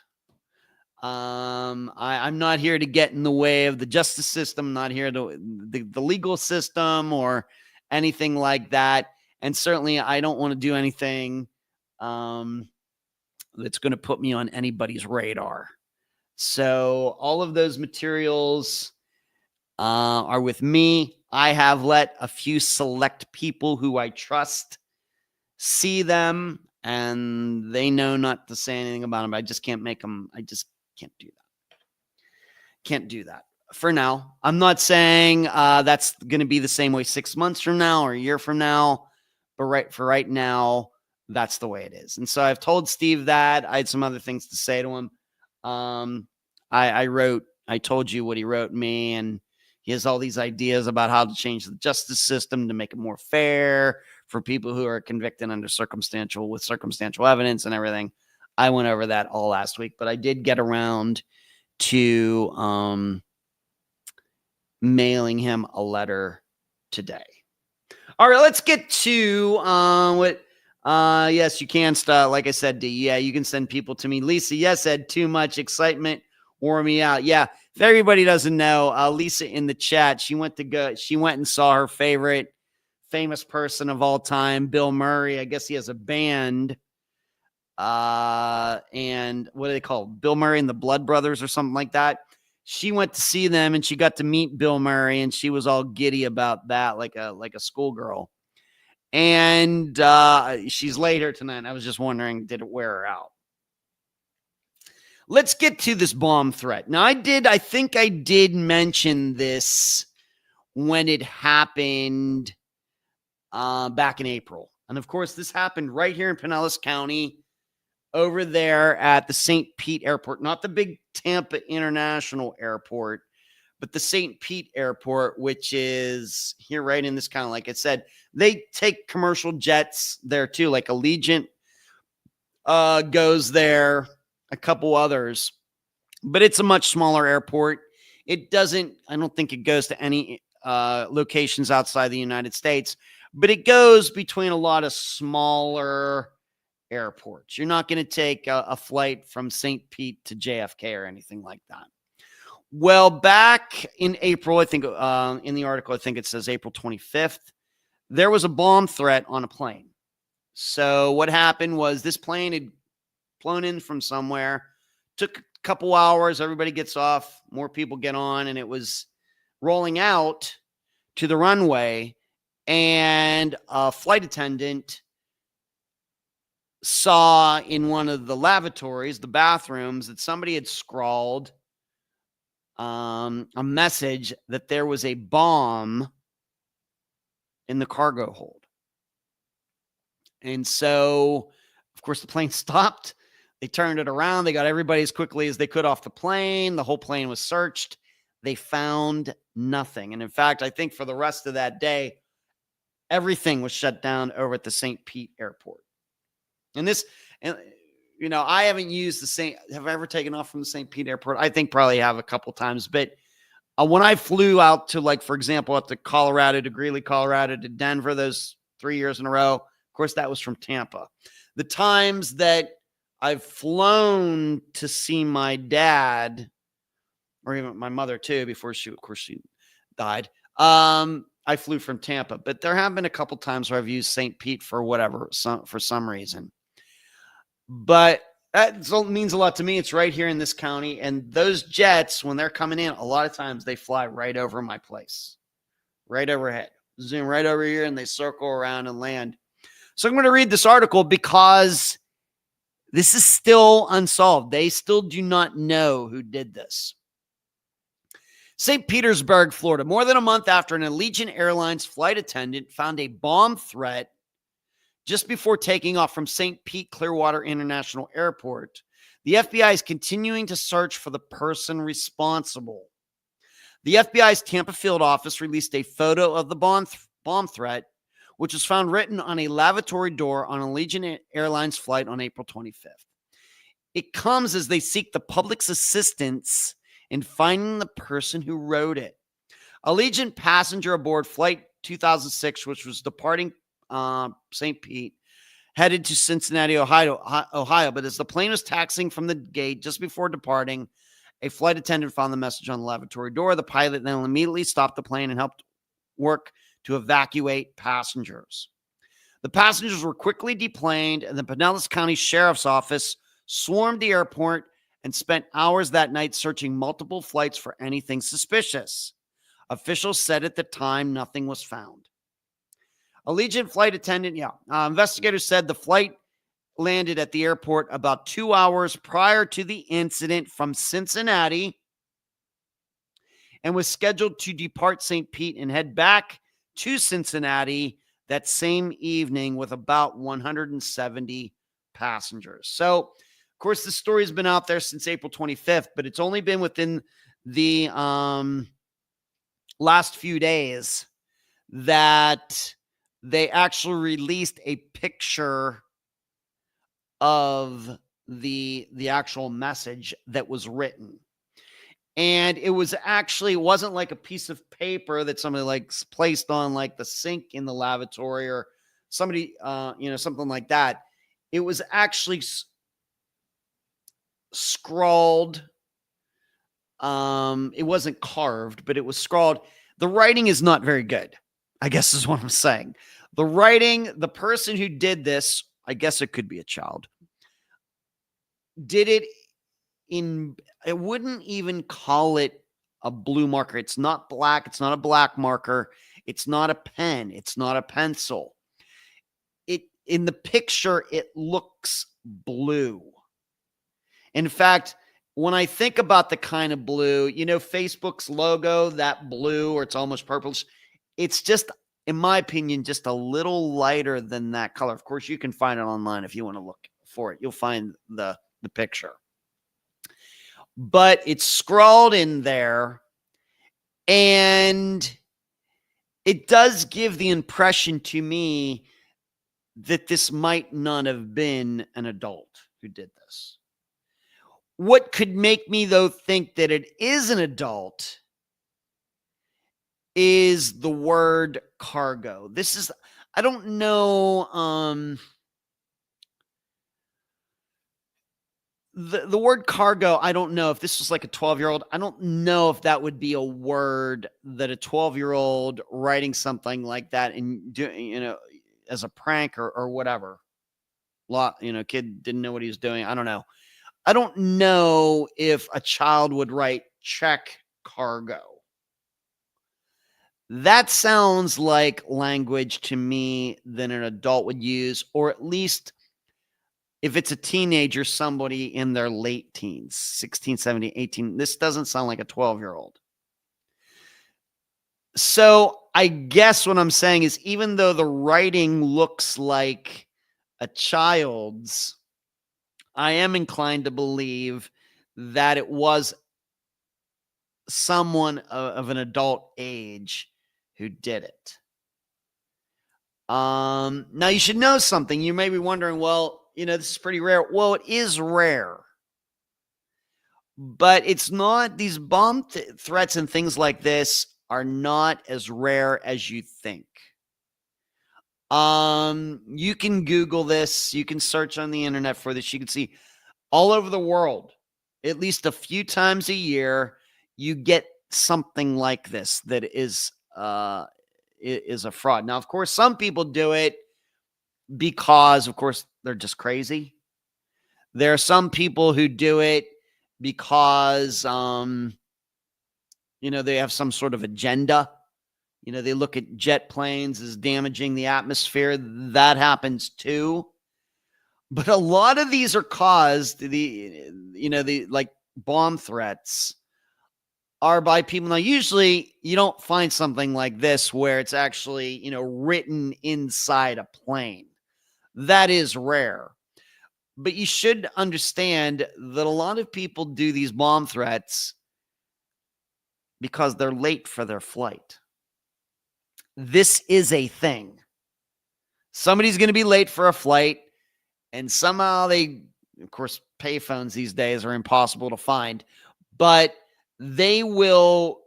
I'm not here to get in the way of the justice system, not here to the legal system or anything like that. And certainly I don't want to do anything that's going to put me on anybody's radar. So all of those materials are with me. I have let a few select people who I trust see them, and they know not to say anything about them. I just can't make them. I just can't do that. Can't do that for now. I'm not saying that's going to be the same way 6 months from now or a year from now, but right now, that's the way it is. And so I've told Steve that. I had some other things to say to him. I told you what he wrote me, and he has all these ideas about how to change the justice system to make it more fair for people who are convicted with circumstantial evidence and everything. I went over that all last week, but I did get around to mailing him a letter today. All right, let's get to what. Yes, you can start. Like I said, yeah, you can send people to me. Lisa, yes, Ed, too much excitement wore me out. Yeah, if everybody doesn't know, Lisa in the chat, she went and saw her favorite famous person of all time, Bill Murray. I guess he has a band. And what do they call it? Bill Murray and the Blood Brothers or something like that. She went to see them, and she got to meet Bill Murray, and she was all giddy about that, like a schoolgirl. And she's later tonight. I was just wondering, did it wear her out? Let's get to this bomb threat. Now, I think I did mention this when it happened back in April. And of course, this happened right here in Pinellas County, over there at the St. Pete Airport, not the big Tampa International Airport, but the St. Pete Airport, which is here right in this county. Like I said, they take commercial jets there too, like Allegiant goes there, a couple others, but it's a much smaller airport. I don't think it goes to any locations outside the United States, but it goes between a lot of smaller airports. You're not going to take a flight from St. Pete to JFK or anything like that. Well, back in April, I think in the article, I think it says April 25th, there was a bomb threat on a plane. So what happened was this plane had flown in from somewhere, took a couple hours, everybody gets off, more people get on, and it was rolling out to the runway, and a flight attendant saw in one of the lavatories, the bathrooms, that somebody had scrawled a message that there was a bomb in the cargo hold. And so, of course, the plane stopped. They turned it around. They got everybody as quickly as they could off the plane. The whole plane was searched. They found nothing. And in fact, I think for the rest of that day, everything was shut down over at the St. Pete airport. And I haven't used the St. Have I ever taken off from the St. Pete airport? I think probably have a couple times. But when I flew out to, like, for example, up to Colorado, to Greeley, Colorado, to Denver, those 3 years in a row, of course, that was from Tampa. The times that I've flown to see my dad, or even my mother too, before she died, I flew from Tampa. But there have been a couple times where I've used St. Pete for some reason. But that means a lot to me. It's right here in this county. And those jets, when they're coming in, a lot of times they fly right over my place, right overhead. Zoom right over here, and they circle around and land. So I'm going to read this article because this is still unsolved. They still do not know who did this. St. Petersburg, Florida. More than a month after an Allegiant Airlines flight attendant found a bomb threat just before taking off from St. Pete Clearwater International Airport, the FBI is continuing to search for the person responsible. The FBI's Tampa field office released a photo of the bomb threat, which was found written on a lavatory door on an Allegiant Airlines flight on April 25th. It comes as they seek the public's assistance in finding the person who wrote it. Allegiant passenger aboard Flight 2006, which was departing St. Pete, headed to Cincinnati, Ohio. But as the plane was taxiing from the gate just before departing, a flight attendant found the message on the lavatory door. The pilot then immediately stopped the plane and helped work to evacuate passengers. The passengers were quickly deplaned, and the Pinellas County Sheriff's Office swarmed the airport and spent hours that night searching multiple flights for anything suspicious. Officials said at the time nothing was found. Allegiant flight attendant, investigators said the flight landed at the airport about 2 hours prior to the incident from Cincinnati and was scheduled to depart St. Pete and head back to Cincinnati that same evening with about 170 passengers. So, of course, this story has been out there since April 25th, but it's only been within the last few days that they actually released a picture of the actual message that was written. And it wasn't like a piece of paper that somebody like placed on like the sink in the lavatory or somebody, something like that. It was actually scrawled. It wasn't carved, but it was scrawled. The writing is not very good, I guess is what I'm saying. The writing, the person who did this, I guess it could be a child, did it I wouldn't even call it a blue marker. It's not black. It's not a black marker. It's not a pen. It's not a pencil. In the picture, it looks blue. In fact, when I think about the kind of blue, Facebook's logo, that blue, or it's almost purplish, it's just, in my opinion, just a little lighter than that color. Of course, you can find it online if you want to look for it. You'll find the picture. But it's scrawled in there, and it does give the impression to me that this might not have been an adult who did this. What could make me, though, think that it is an adult is the word cargo. I don't know, the word cargo, I don't know if this was like a 12-year-old. I don't know if that would be a word that a 12-year-old writing something like that and doing, as a prank or whatever. Kid didn't know what he was doing. I don't know. I don't know if a child would write check cargo. That sounds like language to me that an adult would use, or at least If it's a teenager, somebody in their late teens, 16, 17, 18, this doesn't sound like a 12-year-old. So I guess what I'm saying is, even though the writing looks like a child's, I am inclined to believe that it was someone of an adult age who did it. Now you should know something. You may be wondering, well, this is pretty rare. Well, it is rare, but it's not. These bomb threats and things like this are not as rare as you think. You can Google this. You can search on the internet for this. You can see all over the world, at least a few times a year, you get something like this that is a fraud. Now, of course, some people do it because, of course, they're just crazy. There are some people who do it because, they have some sort of agenda. They look at jet planes as damaging the atmosphere. That happens too. But a lot of these are caused, the like bomb threats are by people. Now, usually you don't find something like this where it's actually, written inside a plane. That is rare. But you should understand that a lot of people do these bomb threats because they're late for their flight. This is a thing. Somebody's going to be late for a flight, and somehow of course, payphones these days are impossible to find, but they will,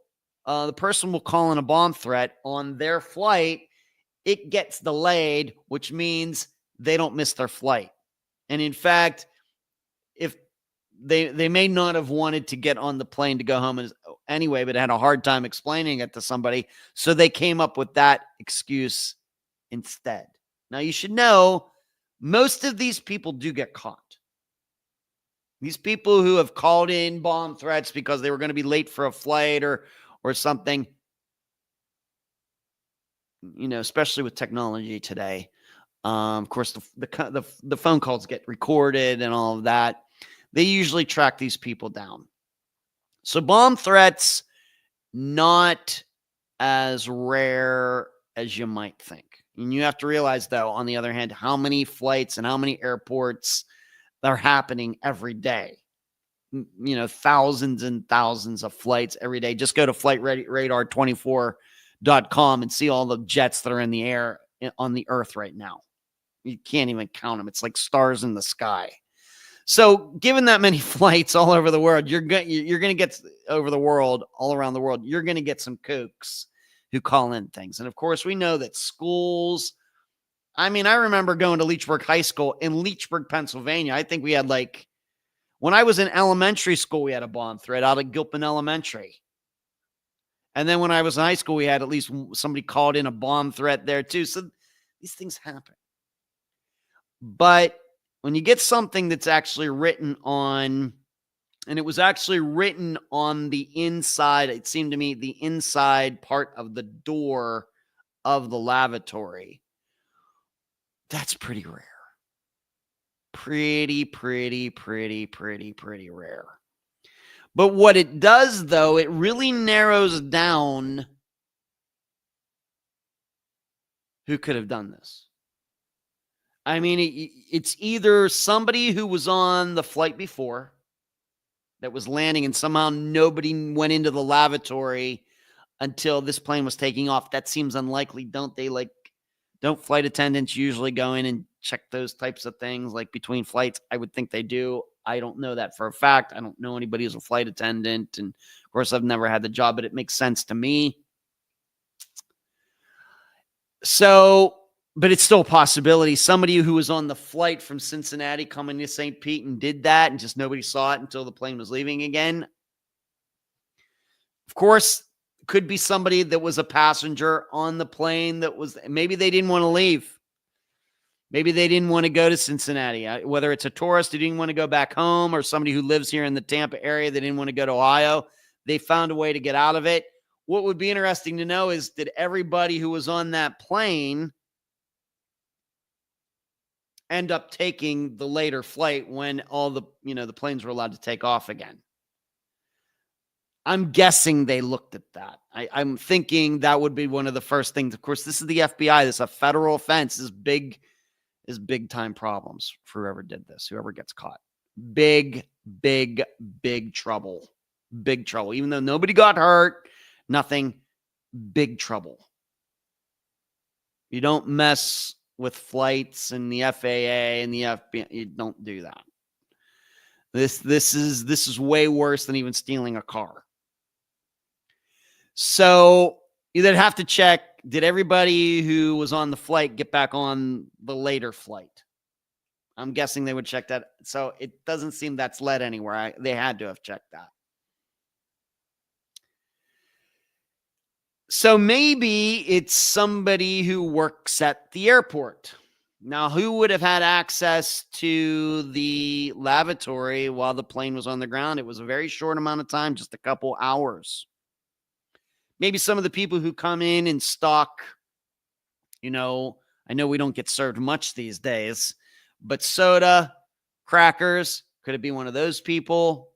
the person will call in a bomb threat on their flight. It gets delayed, which means they don't miss their flight. And in fact, if they may not have wanted to get on the plane to go home anyway, but had a hard time explaining it to somebody, so they came up with that excuse instead. Now, you should know, most of these people do get caught. These people who have called in bomb threats because they were going to be late for a flight or something, especially with technology today. Of course, the phone calls get recorded and all of that. They usually track these people down. So bomb threats, not as rare as you might think. And you have to realize, though, on the other hand, how many flights and how many airports are happening every day. Thousands and thousands of flights every day. Just go to flightradar24.com and see all the jets that are in the air on the earth right now. You can't even count them. It's like stars in the sky. So given that many flights all over the world, you're going to get over the world, all around the world, you're going to get some kooks who call in things. And of course, we know that schools, I remember going to Leechburg High School in Leechburg, Pennsylvania. I think we had when I was in elementary school, we had a bomb threat out at Gilpin Elementary. And then when I was in high school, we had at least somebody called in a bomb threat there too. So these things happen. But when you get something that's actually written on, and it was actually written on the inside, it seemed to me, the inside part of the door of the lavatory, that's pretty rare. Pretty rare. But what it does, though, it really narrows down who could have done this. It's either somebody who was on the flight before that was landing and somehow nobody went into the lavatory until this plane was taking off. That seems unlikely. Don't flight attendants usually go in and check those types of things between flights? I would think they do. I don't know that for a fact. I don't know anybody who's a flight attendant. And of course, I've never had the job, but it makes sense to me. So, but it's still a possibility. Somebody who was on the flight from Cincinnati coming to St. Pete and did that, and just nobody saw it until the plane was leaving again. Of course, could be somebody that was a passenger on the plane maybe they didn't want to leave. Maybe they didn't want to go to Cincinnati, whether it's a tourist who didn't want to go back home or somebody who lives here in the Tampa area that didn't want to go to Ohio. They found a way to get out of it. What would be interesting to know is, did everybody who was on that plane end up taking the later flight when all the, the planes were allowed to take off again. I'm guessing they looked at that. I'm thinking that would be one of the first things. Of course, this is the FBI. This is a federal offense. This is big time problems for whoever did this, whoever gets caught. Big trouble. Big trouble. Even though nobody got hurt, nothing, big trouble. You don't mess with flights and the FAA and the FBI. You don't do that. This is way worse than even stealing a car. So you then have to check, did everybody who was on the flight get back on the later flight? I'm guessing they would check that. So it doesn't seem that's led anywhere. They had to have checked that. So maybe it's somebody who works at the airport. Now, who would have had access to the lavatory while the plane was on the ground? It was a very short amount of time, just a couple hours. Maybe some of the people who come in and stock, I know we don't get served much these days, but soda, crackers, could it be one of those people?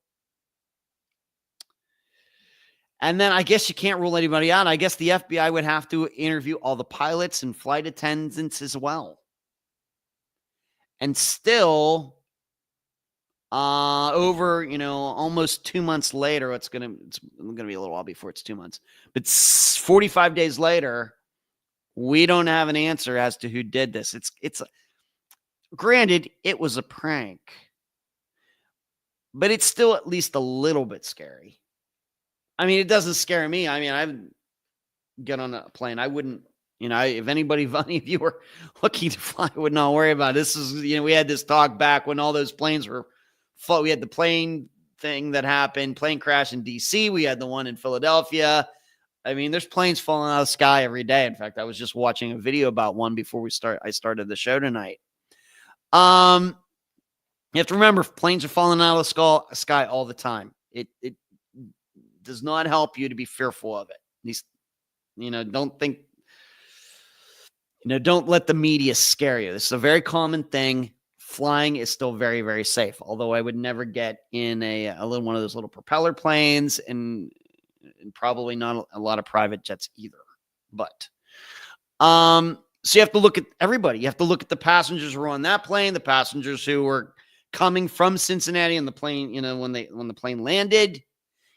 And then I guess you can't rule anybody out. I guess the FBI would have to interview all the pilots and flight attendants as well. And still, over, almost 2 months later, it's gonna be a little while before it's 2 months, but 45 days later, we don't have an answer as to who did this. Granted, it was a prank, but it's still at least a little bit scary. I mean, it doesn't scare me. I mean, I would get on a plane. I wouldn't, if any of you were looking to fly, I would not worry about it. This is, we had this talk back when all those planes were full. We had the plane thing that happened, plane crash in DC. We had the one in Philadelphia. I mean, there's planes falling out of the sky every day. In fact, I was just watching a video about one before I started the show tonight. You have to remember, planes are falling out of the sky all the time. It does not help you to be fearful of it. At least, don't let the media scare you. This is a very common thing. Flying is still very, very safe. Although I would never get in one of those little propeller planes, and probably not a lot of private jets either. But, so you have to look at everybody. You have to look at the passengers who were on that plane, the passengers who were coming from Cincinnati on the plane, when the plane landed.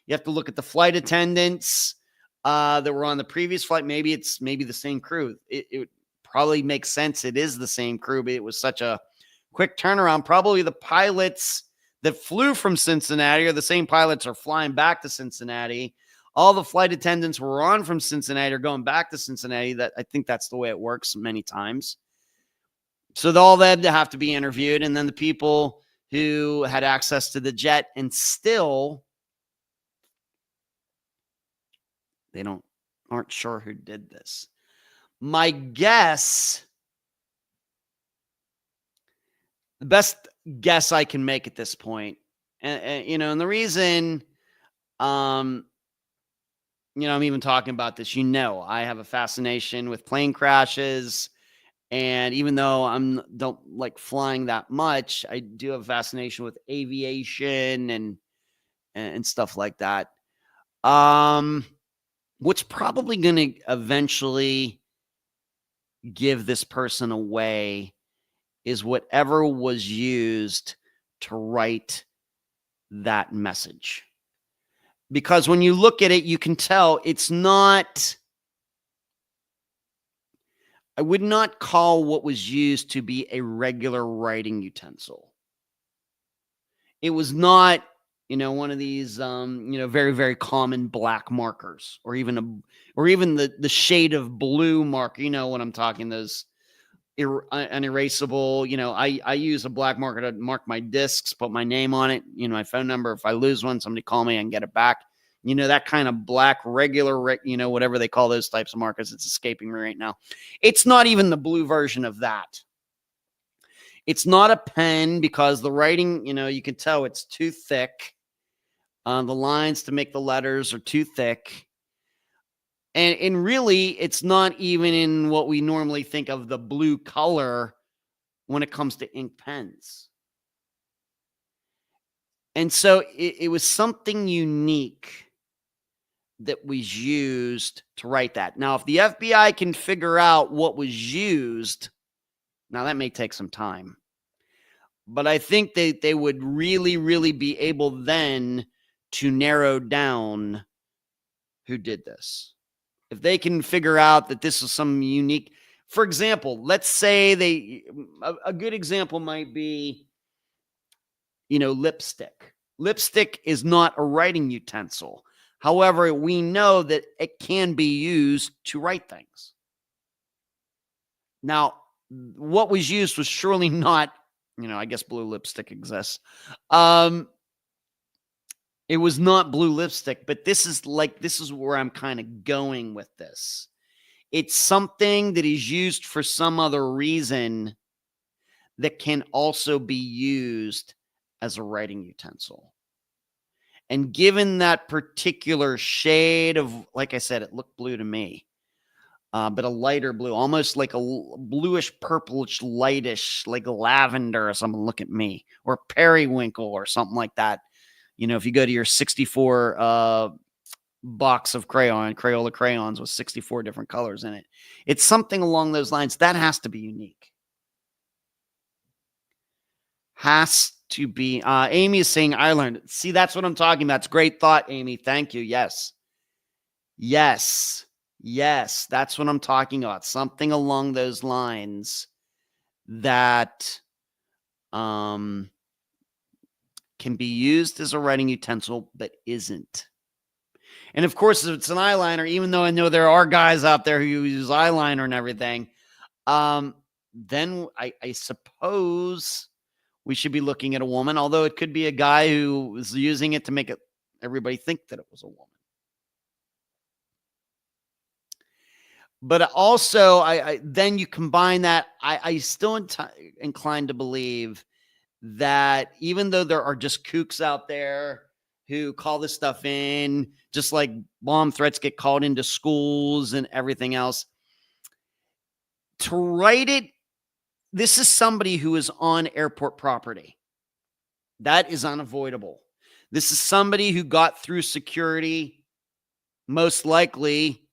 You have to look at the flight attendants that were on the previous flight. Maybe it's the same crew. It probably makes sense. It is the same crew, but it was such a quick turnaround. Probably the pilots that flew from Cincinnati are the same pilots are flying back to Cincinnati. All the flight attendants were on from Cincinnati are going back to Cincinnati. I think that's the way it works many times. So all that have to be interviewed. And then the people who had access to the jet, and still they aren't sure who did this. My guess, the best guess I can make at this point, and the reason, I'm even talking about this, I have a fascination with plane crashes. And even though I don't like flying that much, I do have a fascination with aviation and stuff like that. What's probably going to eventually give this person away is whatever was used to write that message. Because when you look at it, you can tell it's not, I would not call what was used to be a regular writing utensil. It was not, one of these, very, very common black markers, or even the shade of blue marker. You know what I'm talking, those unerasable, I use a black marker to mark my discs, put my name on it, my phone number. If I lose one, somebody call me and get it back. That kind of black, regular, whatever they call those types of markers. It's escaping me right now. It's not even the blue version of that. It's not a pen because the writing, you can tell it's too thick. The lines to make the letters are too thick. And really, it's not even in what we normally think of the blue color when it comes to ink pens. And so it was something unique that was used to write that. Now, if the FBI can figure out what was used, now that may take some time. But I think they would really, really be able then to narrow down who did this. If they can figure out that this is some unique, for example, let's say a good example might be, lipstick. Lipstick is not a writing utensil. However, we know that it can be used to write things. Now, what was used was surely not, I guess blue lipstick exists. It was not blue lipstick, but this is where I'm kind of going with this. It's something that is used for some other reason that can also be used as a writing utensil. And given that particular shade of, like I said, it looked blue to me, but a lighter blue, almost like a bluish, purplish, lightish, like lavender or something. Look at me, or periwinkle or something like that. If you go to your 64 box of Crayola crayons with 64 different colors in it, it's something along those lines. That has to be unique. Has to be. Amy is saying Ireland. See, that's what I'm talking about. It's great thought, Amy. Thank you. Yes. That's what I'm talking about. Something along those lines that can be used as a writing utensil, but isn't. And of course, if it's an eyeliner, even though I know there are guys out there who use eyeliner and everything, then I suppose we should be looking at a woman, although it could be a guy who was using it to make everybody think that it was a woman. But also, then you combine that. I still inclined to believe that even though there are just kooks out there who call this stuff in, just like bomb threats get called into schools and everything else, to write it, this is somebody who is on airport property. That is unavoidable. This is somebody who got through security, most likely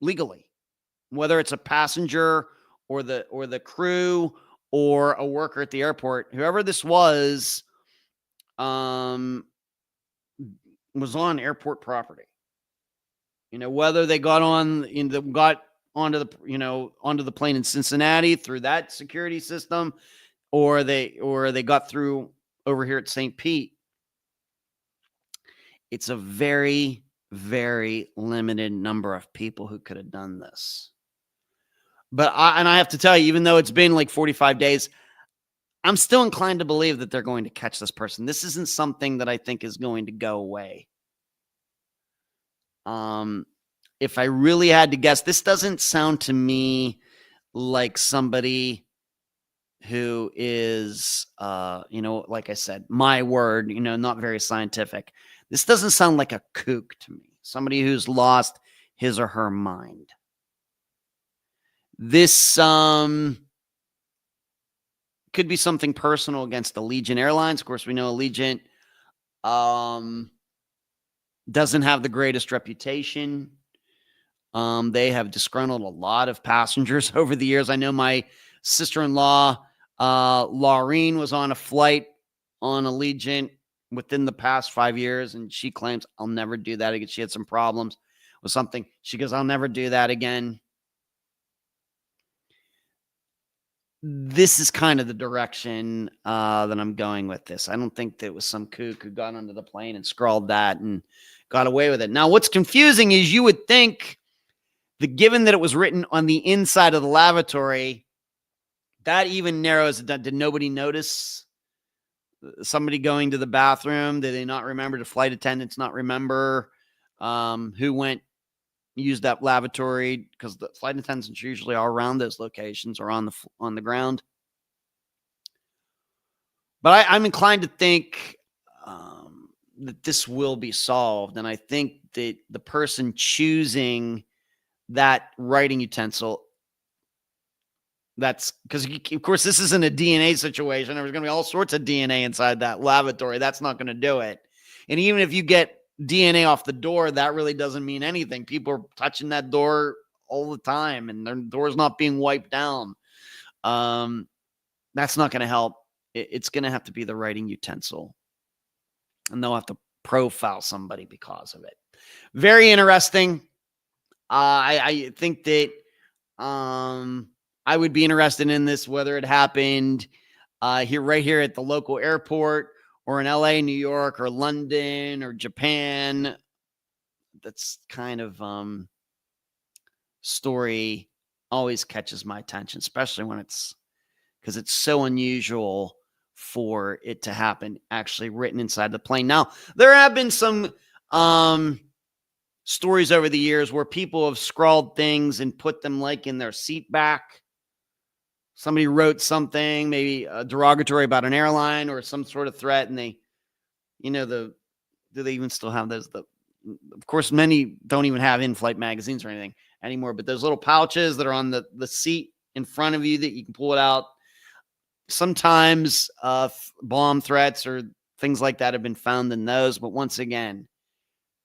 legally, whether it's a passenger or the crew or a worker at the airport. Whoever this was on airport property. Whether they got onto the plane in Cincinnati through that security system, or they got through over here at St. Pete. It's a very, very limited number of people who could have done this. But I have to tell you, even though it's been like 45 days, I'm still inclined to believe that they're going to catch this person. This isn't something that I think is going to go away. If I really had to guess, this doesn't sound to me like somebody who is, like I said, my word, not very scientific. This doesn't sound like a kook to me. Somebody who's lost his or her mind. This could be something personal against Allegiant Airlines. Of course, we know Allegiant doesn't have the greatest reputation. They have disgruntled a lot of passengers over the years. I know my sister-in-law, Laureen, was on a flight on Allegiant within the past 5 years, and she claims, I'll never do that again. She had some problems with something. She goes, I'll never do that again. This is kind of the direction that I'm going with this. I don't think that it was some kook who got onto the plane and scrawled that and got away with it. Now, what's confusing is you would think that given that it was written on the inside of the lavatory, that even narrows it down. Did nobody notice somebody going to the bathroom? Did they not remember? Did flight attendants not remember who used that lavatory? Because the flight attendants usually are around those locations or on the ground. But I'm inclined to think that this will be solved. And I think that the person choosing that writing utensil, That's because, of course, this isn't a DNA situation. There's going to be all sorts of DNA inside that lavatory. That's not going to do it. And even if you get DNA off the door, that really doesn't mean anything. People are touching that door all the time, and their door's not being wiped down. That's not going to help. It's going to have to be the writing utensil, and they'll have to profile somebody because of it. Very interesting. I think that I would be interested in this, whether it happened right here at the local airport, or in LA, New York, or London, or Japan. That's kind of story always catches my attention, especially when because it's so unusual for it to happen actually written inside the plane. Now, there have been some stories over the years where people have scrawled things and put them like in their seat back. Somebody wrote something, maybe derogatory about an airline or some sort of threat, and they, do they even still have those? Of course, many don't even have in-flight magazines or anything anymore, but those little pouches that are on the seat in front of you that you can pull it out. Sometimes bomb threats or things like that have been found in those, but once again,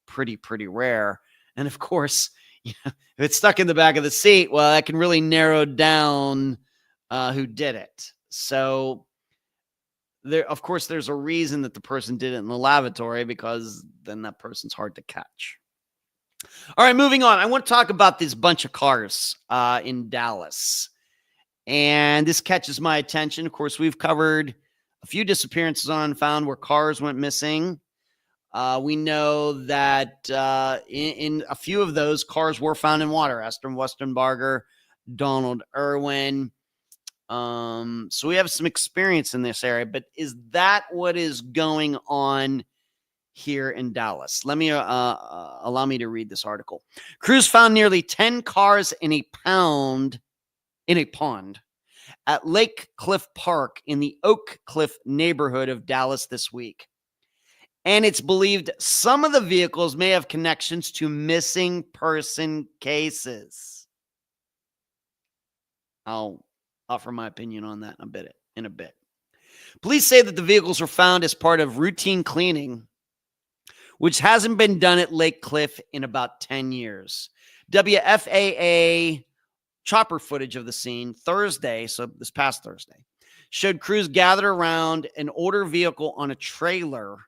pretty rare. And of course, if it's stuck in the back of the seat, well, that can really narrow down who did it. So of course, there's a reason that the person did it in the lavatory, because then that person's hard to catch. All right, moving on. I want to talk about this bunch of cars in Dallas. And this catches my attention. Of course, we've covered a few disappearances on Unfound where cars went missing. We know that in a few of those, cars were found in water. Esther Westenbarger, Donald Irwin. So we have some experience in this area, but is that what is going on here in Dallas? Let me allow me to read this article. Crews found nearly 10 cars in a pond at Lake Cliff Park in the Oak Cliff neighborhood of Dallas this week. And it's believed some of the vehicles may have connections to missing person cases. I'll offer my opinion on that in a bit. Police say that the vehicles were found as part of routine cleaning, which hasn't been done at Lake Cliff in about 10 years. WFAA chopper footage of the scene Thursday, so this past Thursday, showed crews gathered around an older vehicle on a trailer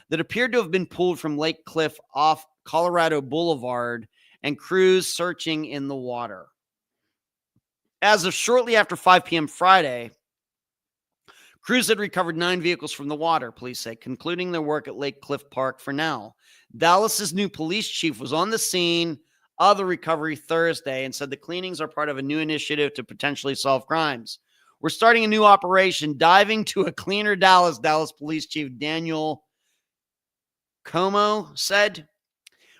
that appeared to have been pulled from Lake Cliff off Colorado Boulevard, and crews searching in the water. As of shortly after 5 p.m. Friday, crews had recovered 9 vehicles from the water, police say, concluding their work at Lake Cliff Park for now. Dallas's new police chief was on the scene of the recovery Thursday and said the cleanings are part of a new initiative to potentially solve crimes. We're starting a new operation, Diving to a Cleaner Dallas, Dallas Police Chief Daniel Como said.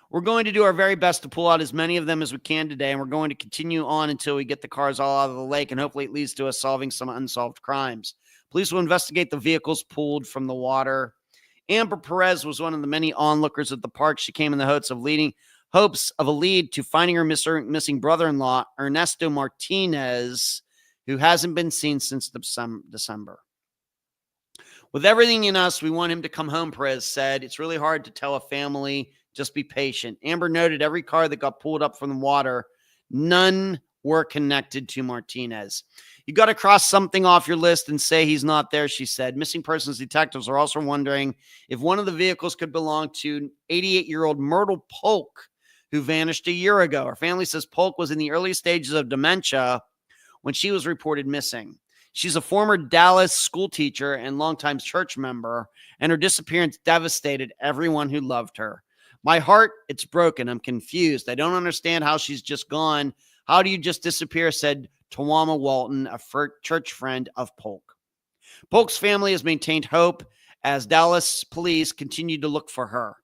We're going to do our very best to pull out as many of them as we can today, and we're going to continue on until we get the cars all out of the lake, and hopefully it leads to us solving some unsolved crimes. Police will investigate the vehicles pulled from the water. Amber Perez was one of the many onlookers at the park. She came in the hopes of a lead to finding her missing brother-in-law, Ernesto Martinez, who hasn't been seen since December. With everything in us, we want him to come home, Perez said. It's really hard to tell a family, just be patient. Amber noted every car that got pulled up from the water, none were connected to Martinez. You got to cross something off your list and say he's not there, she said. Missing persons detectives are also wondering if one of the vehicles could belong to 88-year-old Myrtle Polk, who vanished a year ago. Her family says Polk was in the early stages of dementia when she was reported missing. She's a former Dallas school teacher and longtime church member, and her disappearance devastated everyone who loved her. My heart, it's broken. I'm confused. I don't understand how she's just gone. How do you just disappear, said Tawama Walton, a church friend of Polk. Polk's family has maintained hope as Dallas police continued to look for her.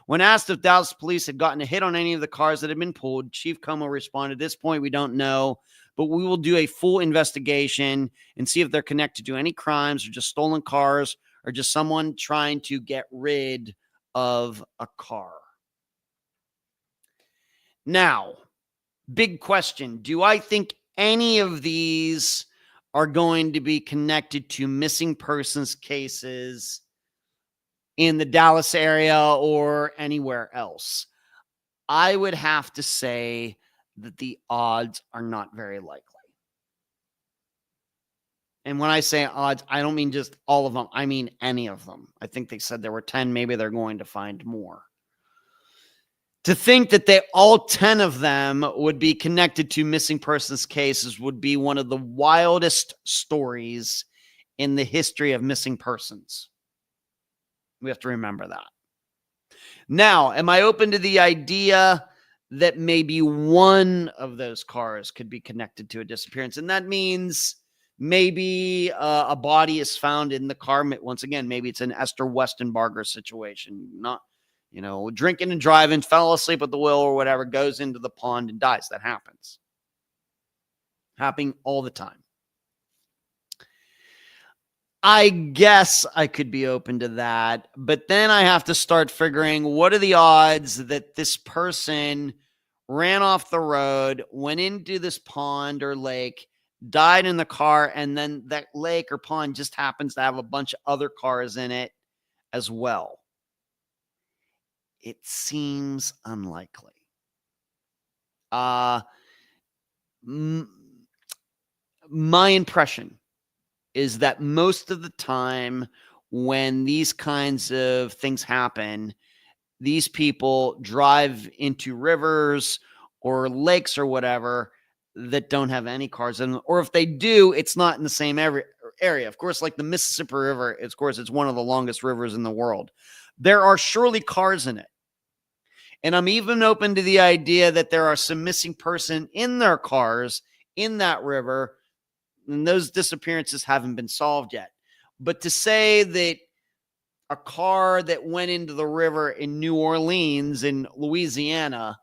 When asked if Dallas police had gotten a hit on any of the cars that had been pulled, Chief Como responded, at this point, we don't know, but we will do a full investigation and see if they're connected to any crimes or just stolen cars or just someone trying to get rid of a car. Now, big question. Do I think any of these are going to be connected to missing persons cases in the Dallas area or anywhere else. I would have to say that the odds are not very likely. And when I say odds, I don't mean just all of them. I mean any of them. I think they said there were 10. Maybe they're going to find more. To think that all 10 of them would be connected to missing persons cases would be one of the wildest stories in the history of missing persons. We have to remember that. Now, am I open to the idea that maybe one of those cars could be connected to a disappearance? And that means maybe a body is found in the car. Once again, maybe it's an Esther Westenbarger situation. Not, drinking and driving, fell asleep at the wheel or whatever, goes into the pond and dies. That happens. Happening all the time. I guess I could be open to that, but then I have to start figuring what are the odds that this person ran off the road, went into this pond or lake, died in the car, and then that lake or pond just happens to have a bunch of other cars in it as well. It seems unlikely. My impression is that most of the time when these kinds of things happen, these people drive into rivers or lakes or whatever that don't have any cars in them. Or if they do, it's not in the same area. Of course, like the Mississippi River, of course, it's one of the longest rivers in the world. There are surely cars in it. And I'm even open to the idea that there are some missing person in their cars in that river, and those disappearances haven't been solved yet. But to say that a car that went into the river in New Orleans in Louisiana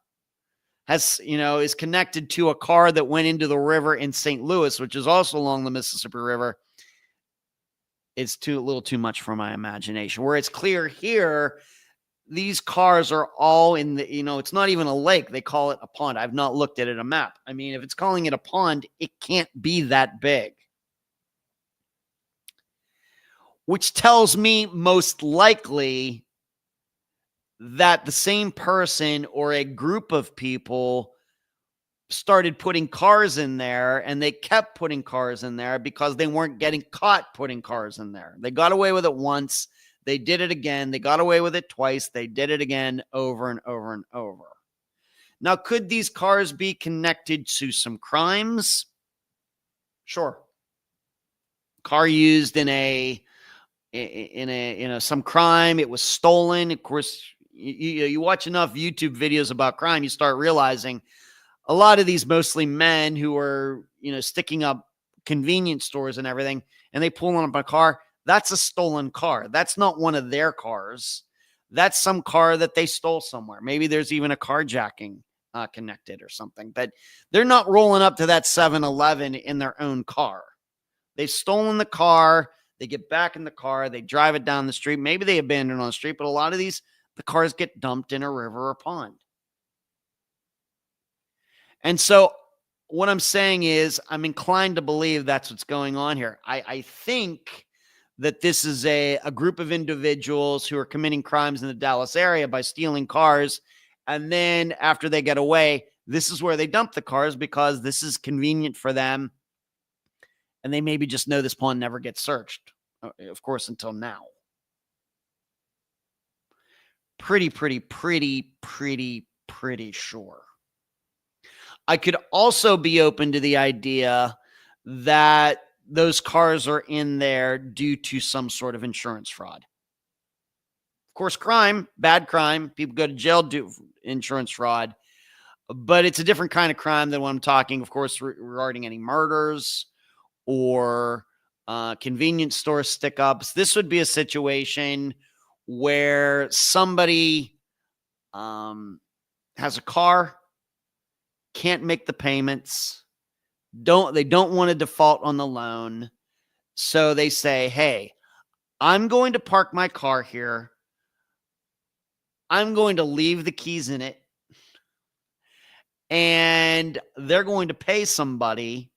is connected to a car that went into the river in St. Louis, which is also along the Mississippi River, it's a little too much for my imagination. Where it's clear here, these cars are all in the, it's not even a lake. They call it a pond. I've not looked at it a map. I mean, if it's calling it a pond, it can't be that big. Which tells me most likely that the same person or a group of people started putting cars in there, and they kept putting cars in there because they weren't getting caught putting cars in there. They got away with it once. They did it again. They got away with it twice. They did it again over and over and over. Now, could these cars be connected to some crimes? Sure. Car used in some crime. It was stolen. Of course, you watch enough YouTube videos about crime, you start realizing a lot of these mostly men who are, sticking up convenience stores and everything, and they pull on a car. That's a stolen car. That's not one of their cars. That's some car that they stole somewhere. Maybe there's even a carjacking connected or something. But they're not rolling up to that 7-Eleven in their own car. They've stolen the car. They get back in the car. They drive it down the street. Maybe they abandon it on the street. But a lot of the cars get dumped in a river or pond. And so what I'm saying is I'm inclined to believe that's what's going on here. I think that this is a group of individuals who are committing crimes in the Dallas area by stealing cars. And then after they get away, this is where they dump the cars because this is convenient for them. And they maybe just know this pond never gets searched, of course, until now. Pretty sure. I could also be open to the idea that those cars are in there due to some sort of insurance fraud. Of course, crime, bad crime. People go to jail due to insurance fraud. But it's a different kind of crime than what I'm talking, of course, regarding any murders or convenience store stick-ups. This would be a situation where somebody has a car, can't make the payments, they don't want to default on the loan. So they say, hey, I'm going to park my car here. I'm going to leave the keys in it. and they're going to pay somebody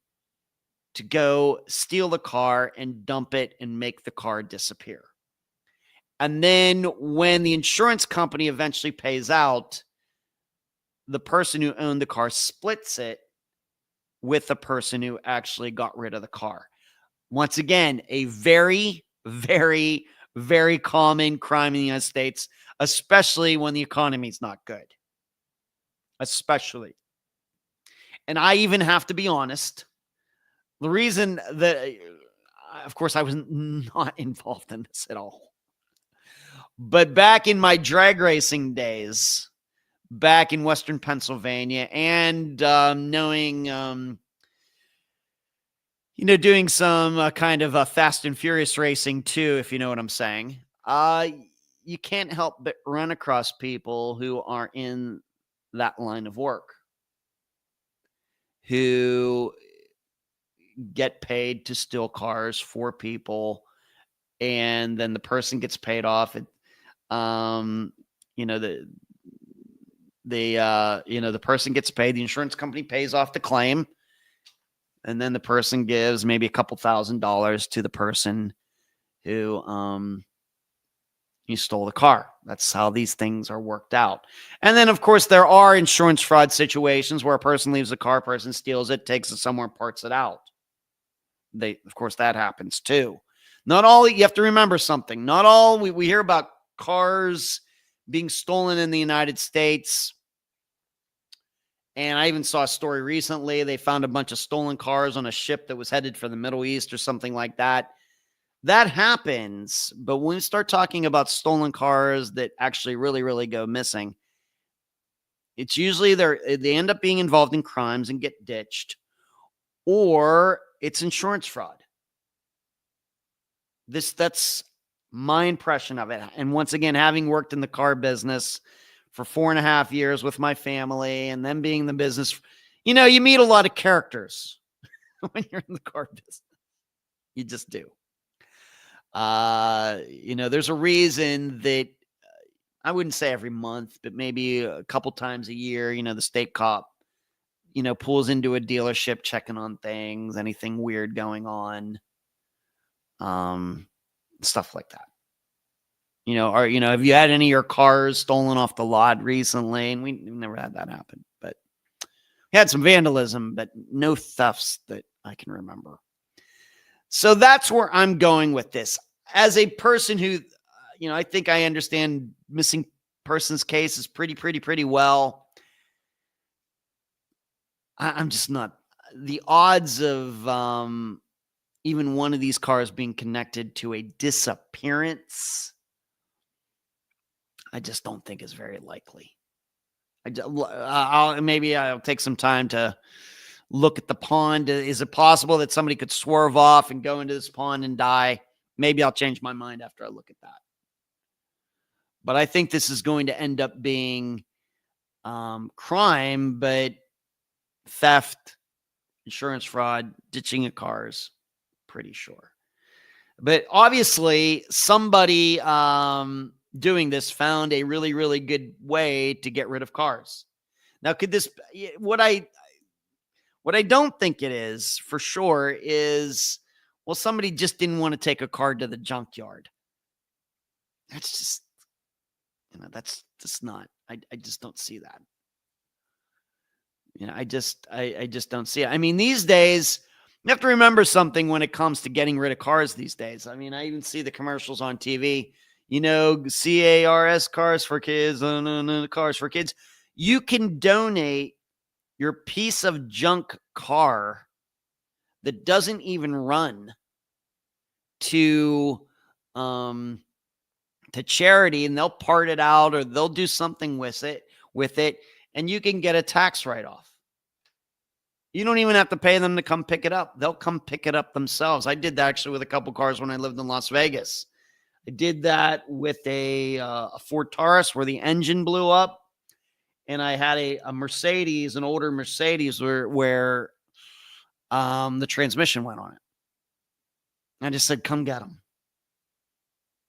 to go steal the car and dump it and make the car disappear. And then when the insurance company eventually pays out, the person who owned the car splits it with the person who actually got rid of the car. Once again, a very, very, very common crime in the United States, especially when the economy's not good. Especially. And I even have to be honest. The reason that, of course, I was not involved in this at all. But back in my drag racing days, back in Western Pennsylvania, and knowing, doing some kind of Fast and Furious racing too, if you know what I'm saying, you can't help but run across people who are in that line of work, who get paid to steal cars for people, and then the person gets paid off. The person gets paid, the insurance company pays off the claim, and then the person gives maybe a couple $1,000s to the person who stole the car. That's how these things are worked out. And then, of course, there are insurance fraud situations where a person leaves a car, person steals it, takes it somewhere, parts it out. Of course, that happens too. Not all, you have to remember something. Not all, we hear about cars being stolen in the United States. And I even saw a story recently. They found a bunch of stolen cars on a ship that was headed for the Middle East or something like that. That happens. But when we start talking about stolen cars that actually really, really go missing, it's usually they end up being involved in crimes and get ditched, or it's insurance fraud. That's my impression of it. And once again, having worked in the car business for 4.5 years with my family, and then being in the business, you meet a lot of characters when you're in the car business. You just do. There's a reason that I wouldn't say every month, but maybe a couple times a year, the state cop, pulls into a dealership checking on things, anything weird going on, stuff like that. Have you had any of your cars stolen off the lot recently? And we've never had that happen, but we had some vandalism, but no thefts that I can remember. So that's where I'm going with this. As a person who, I think I understand missing persons cases pretty well. I'm just not. The odds of even one of these cars being connected to a disappearance, I just don't think is very likely. Maybe I'll take some time to look at the pond. Is it possible that somebody could swerve off and go into this pond and die? Maybe I'll change my mind after I look at that. But I think this is going to end up being crime, but theft, insurance fraud, ditching of cars, pretty sure. But obviously, somebody doing this found a really, really good way to get rid of cars. Now, could this, what I don't think it is for sure is, well, somebody just didn't want to take a car to the junkyard. That's just, that's just not, I just don't see that. I just don't see it. I mean, these days, you have to remember something when it comes to getting rid of cars these days. I mean, I even see the commercials on TV, CARS, cars for kids, cars for kids. You can donate your piece of junk car that doesn't even run to charity, and they'll part it out or they'll do something with it, and you can get a tax write-off. You don't even have to pay them to come pick it up. They'll come pick it up themselves. I did that actually with a couple cars when I lived in Las Vegas. I did that with a Ford Taurus where the engine blew up, and I had a Mercedes, an older Mercedes where the transmission went on it. I just said, come get them.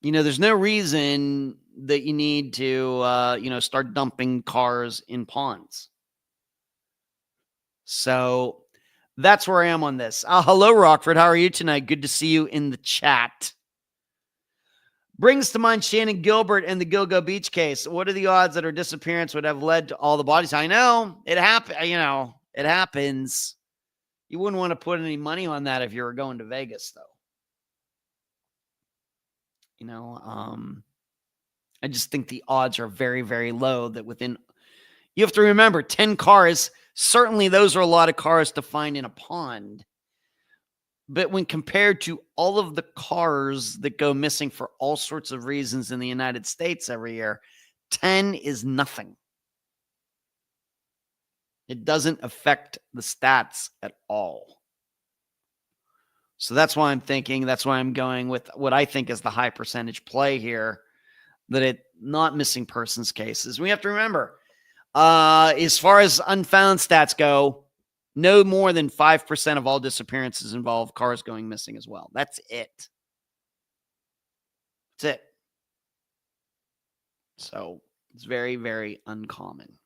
There's no reason that you need to, start dumping cars in ponds. So that's where I am on this. Hello, Rockford. How are you tonight? Good to see you in the chat. Brings to mind Shannon Gilbert and the Gilgo Beach case. What are the odds that her disappearance would have led to all the bodies? I know it happened. It happens. You wouldn't want to put any money on that if you were going to Vegas, though. I just think the odds are very, very low that you have to remember 10 cars. Certainly those are a lot of cars to find in a pond. But when compared to all of the cars that go missing for all sorts of reasons in the United States every year, 10 is nothing. It doesn't affect the stats at all. So that's why I'm going with what I think is the high percentage play here, that it not missing persons cases. We have to remember, as far as unfound stats go, no more than 5% of all disappearances involve cars going missing as well. That's it. That's it. So it's very, very uncommon.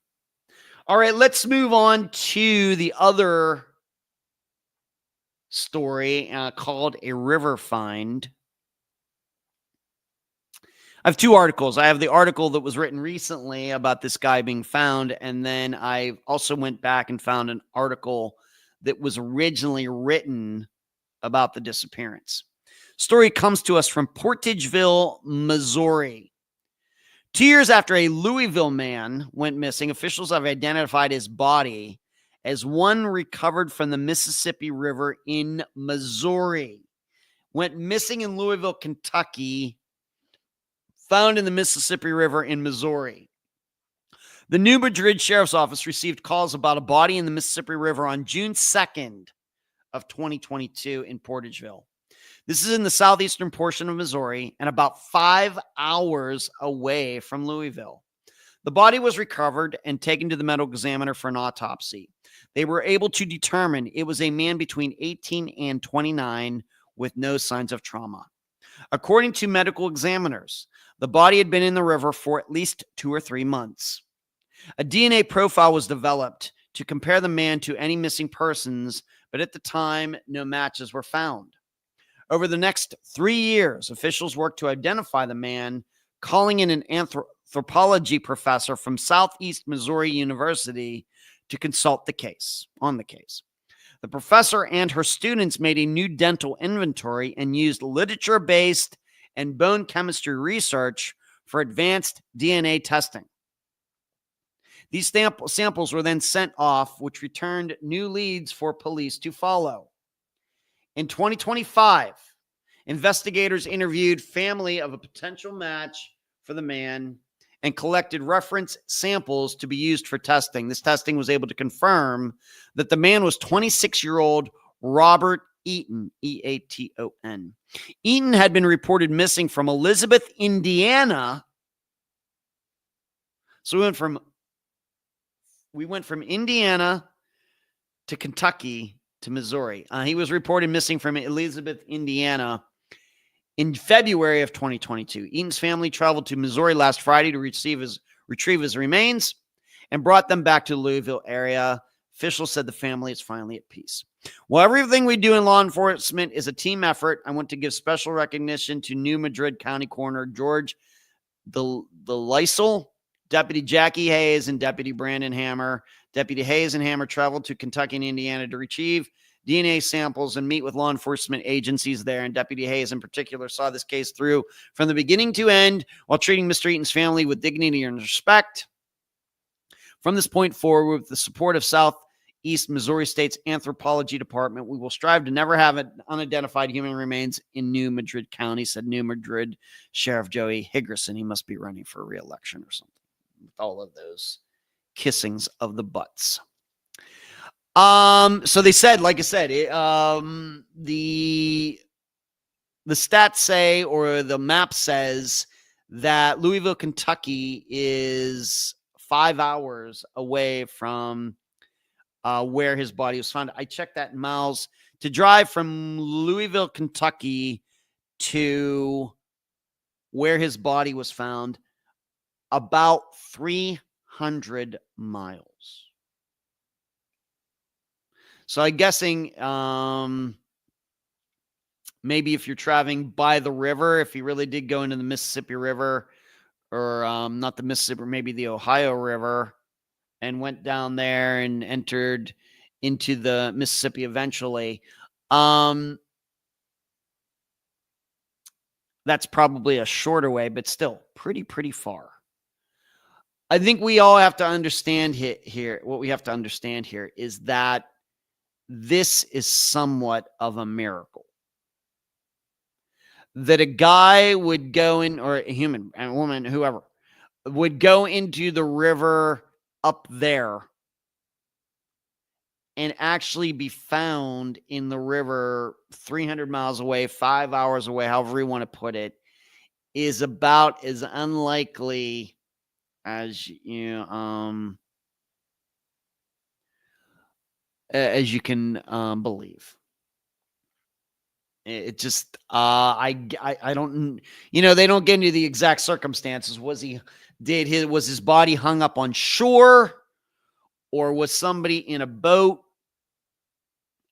All right, let's move on to the other story called A River Find. I have two articles. I have the article that was written recently about this guy being found, and then I also went back and found an article that was originally written about the disappearance. Story comes to us from Portageville, Missouri. 2 years after a Louisville man went missing, officials have identified his body as one recovered from the Mississippi River in Missouri. Went missing in Louisville, Kentucky, found in the Mississippi River in Missouri. The New Madrid Sheriff's Office received calls about a body in the Mississippi River on June 2nd of 2022 in Portageville. This is in the southeastern portion of Missouri and about 5 hours away from Louisville. The body was recovered and taken to the medical examiner for an autopsy. They were able to determine it was a man between 18 and 29 with no signs of trauma. According to medical examiners, the body had been in the river for at least 2 or 3 months. A DNA profile was developed to compare the man to any missing persons, but at the time, no matches were found. Over the next 3 years, officials worked to identify the man, calling in an anthropology professor from Southeast Missouri University to consult on the case. The professor and her students made a new dental inventory and used literature-based and bone chemistry research for advanced DNA testing. These samples were then sent off, which returned new leads for police to follow. In 2025, investigators interviewed family of a potential match for the man and collected reference samples to be used for testing. This testing was able to confirm that the man was 26-year-old Robert Eaton, E-A-T-O-N. Eaton had been reported missing from Elizabeth, Indiana. So we went from Indiana to Kentucky to Missouri. He was reported missing from Elizabeth, Indiana in February of 2022. Eaton's family traveled to Missouri last Friday to retrieve his remains and brought them back to the Louisville area. Officials said the family is finally at peace. While everything we do in law enforcement is a team effort, I want to give special recognition to New Madrid County Coroner George Delisle, Deputy Jackie Hayes, and Deputy Brandon Hammer. Deputy Hayes and Hammer traveled to Kentucky and Indiana to retrieve DNA samples and meet with law enforcement agencies there. And Deputy Hayes in particular saw this case through from the beginning to end while treating Mr. Eaton's family with dignity and respect. From this point forward, with the support of Southeast Missouri State's Anthropology Department, we will strive to never have unidentified human remains in New Madrid County, said New Madrid Sheriff Joey Higgerson. He must be running for re-election or something with all of those kissings of the butts. So they said, like I said, the stats say, or the map says, that Louisville, Kentucky is 5 hours away from where his body was found. I checked that in miles. To drive from Louisville, Kentucky to where his body was found, about 300 miles. So I'm guessing maybe if you're traveling by the river, if he really did go into the Mississippi River, or not the Mississippi, maybe the Ohio River, and went down there and entered into the Mississippi eventually. That's probably a shorter way, but still pretty far. I think we all have to understand here. What we have to understand here is that this is somewhat of a miracle. That a guy would go in, or a human, a woman, whoever, would go into the river up there and actually be found in the river 300 miles away, 5 hours away, however you want to put it, is about as unlikely as as you can believe. It just I don't, they don't get into the exact circumstances. Was his body hung up on shore, or was somebody in a boat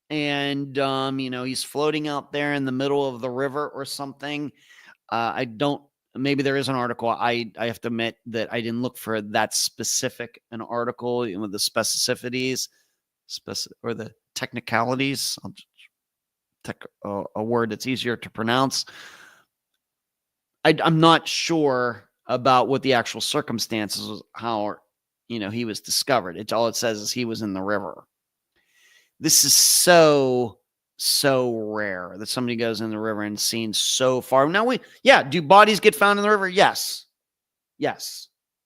and he's floating out there in the middle of the river or something? I don't. Maybe there is an article. I have to admit that I didn't look for that specific an article with the specificities, or the technicalities. A word that's easier to pronounce. I'm not sure about what the actual circumstances was, how he was discovered. All it says is he was in the river. This is so rare that somebody goes in the river and seen so far. Now do bodies get found in the river? Yes,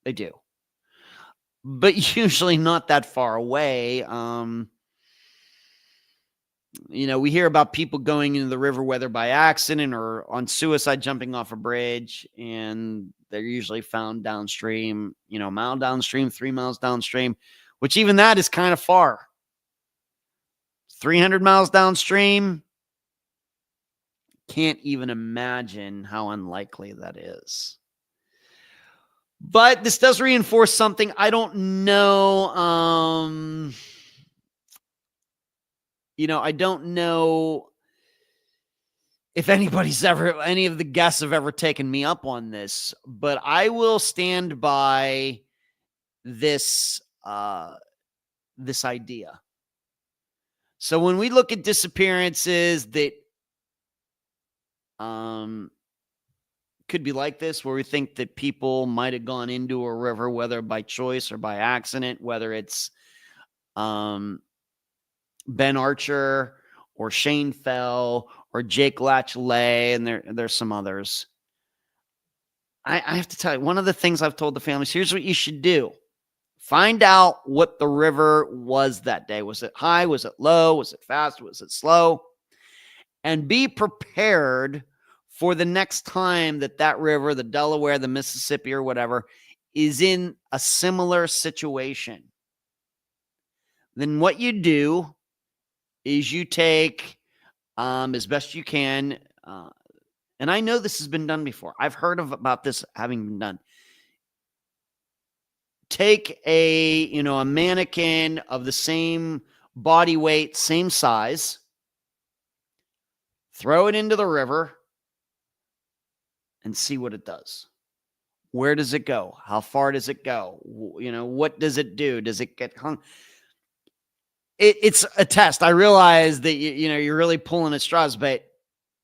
they do, but usually not that far away. We hear about people going into the river, whether by accident or on suicide, jumping off a bridge, and they're usually found downstream, a mile downstream, 3 miles downstream, which even that is kind of far. 300 miles downstream, can't even imagine how unlikely that is. But this does reinforce something. I don't know. I don't know if any of the guests have ever taken me up on this, but I will stand by this idea. So when we look at disappearances that could be like this, where we think that people might have gone into a river, whether by choice or by accident, whether it's Ben Archer or Shane Fell or Jake Latchley, and there's some others. I have to tell you, one of the things I've told the families, here's what you should do. Find out what the river was that day. Was it high? Was it low? Was it fast? Was it slow? And be prepared for the next time that river, the Delaware, the Mississippi, or whatever, is in a similar situation. Then what you do is you take, as best you can, and I know this has been done before. I've heard about this having been done. Take a mannequin of the same body weight, same size, throw it into the river, and see what it does. Where does it go? How far does it go? What does it do? Does it get hung? It's a test. I realize that you're really pulling at straws, but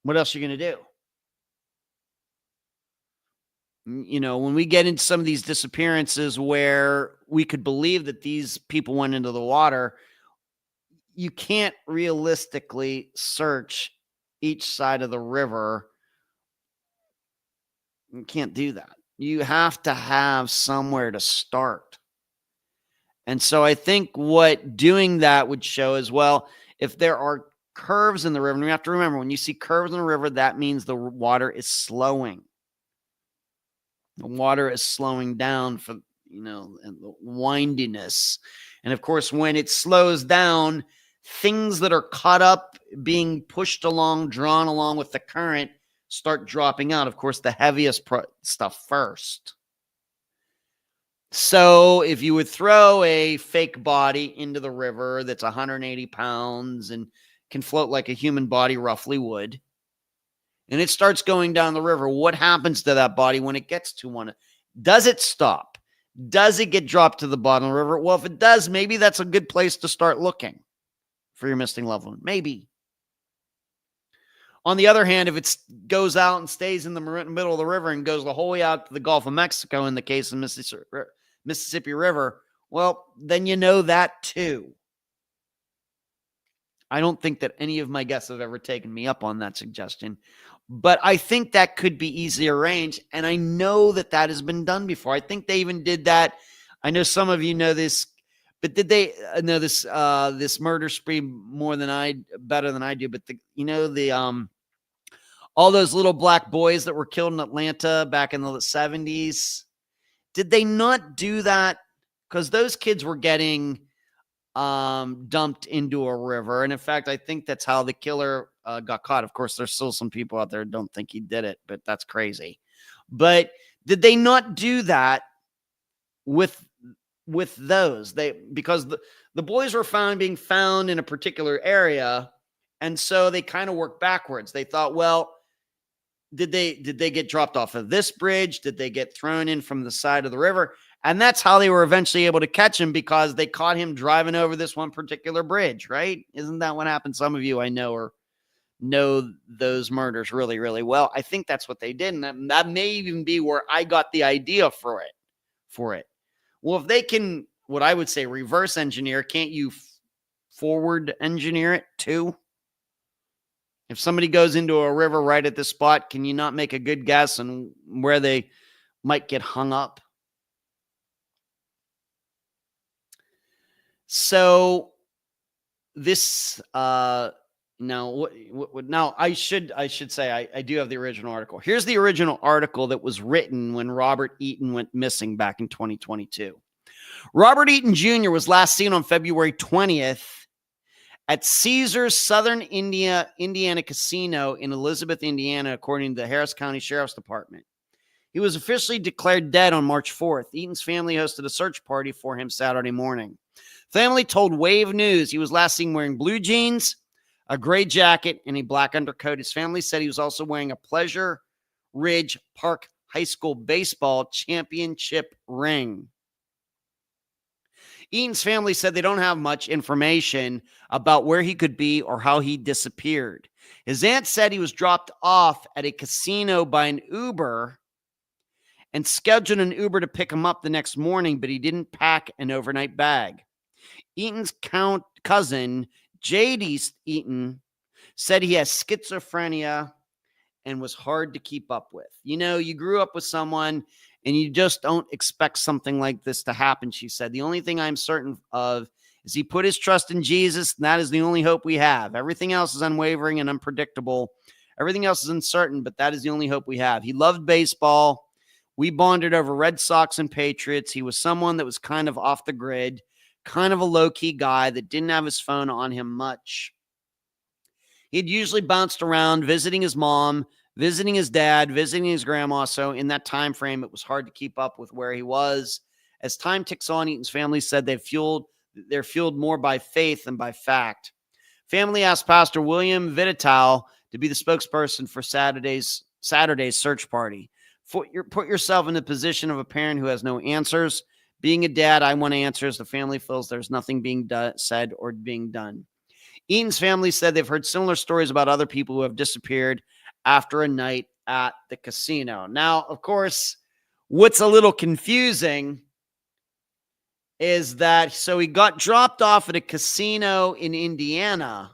what else are you going to do? When we get into some of these disappearances where we could believe that these people went into the water, you can't realistically search each side of the river. You can't do that. You have to have somewhere to start. And so I think what doing that would show as well, if there are curves in the river, and we have to remember, when you see curves in the river, that means the water is slowing. The water is slowing down for, and the windiness. And of course, when it slows down, things that are caught up, being pushed along, drawn along with the current, start dropping out. Of course, the heaviest stuff first. So if you would throw a fake body into the river that's 180 pounds and can float like a human body roughly would, and it starts going down the river, what happens to that body when it gets to one? Does it stop? Does it get dropped to the bottom of the river? Well, if it does, maybe that's a good place to start looking for your missing loved one. Maybe. On the other hand, if it goes out and stays in the middle of the river and goes the whole way out to the Gulf of Mexico in the case of Mississippi River, well, then you know that too. I don't think that any of my guests have ever taken me up on that suggestion, but I think that could be easily arranged, and I know that that has been done before. I think they even did that. I know some of you know this, but did they know this this murder spree better than I do? But all those little black boys that were killed in Atlanta back in the 70s, did they not do that? Because those kids were getting dumped into a river. And in fact, I think that's how the killer got caught. Of course, there's still some people out there who don't think he did it, but that's crazy. But did they not do that with those? Because the boys were being found in a particular area, and so they kind of worked backwards. They thought, well, did they get dropped off of this bridge? Did they get thrown in from the side of the river? And that's how they were eventually able to catch him, because they caught him driving over this one particular bridge, right? Isn't that what happened? Some of you I know or know those murders really, really well. I think that's what they did. And that may even be where I got the idea for it. Well, if they can, what I would say, reverse engineer, can't you forward engineer it too? If somebody goes into a river right at this spot, can you not make a good guess on where they might get hung up? So this now I should say I do have the original article. Here's the original article that was written when Robert Eaton went missing back in 2022. Robert Eaton Jr. was last seen on February 20th at Caesars Southern Indiana Casino in Elizabeth, Indiana, according to the Harris County Sheriff's Department. He was officially declared dead on March 4th. Eaton's family hosted a search party for him Saturday morning. Family told Wave News he was last seen wearing blue jeans, a gray jacket, and a black undercoat. His family said he was also wearing a Pleasure Ridge Park High School baseball championship ring. Eaton's family said they don't have much information about where he could be or how he disappeared. His aunt said he was dropped off at a casino by an Uber and scheduled an Uber to pick him up the next morning, but he didn't pack an overnight bag. Eaton's cousin, J.D. Eaton, said he has schizophrenia and was hard to keep up with. You know, you grew up with someone and you just don't expect something like this to happen, she said. The only thing I'm certain of is he put his trust in Jesus, and that is the only hope we have. Everything else is unwavering and unpredictable. Everything else is uncertain, but that is the only hope we have. He loved baseball. We bonded over Red Sox and Patriots. He was someone that was kind of off the grid, kind of a low-key guy that didn't have his phone on him much. He'd usually bounced around, visiting his mom, visiting his dad, visiting his grandma. So in that time frame, it was hard to keep up with where he was. As time ticks on, Eaton's family said they're fueled more by faith than by fact. Family asked Pastor William Vidital to be the spokesperson for Saturday's search party. Put yourself in the position of a parent who has no answers. Being a dad, I want answers. The family feels there's nothing being said or being done. Eaton's family said they've heard similar stories about other people who have disappeared after a night at the casino. Now, of course, what's a little confusing is that, so he got dropped off at a casino in Indiana,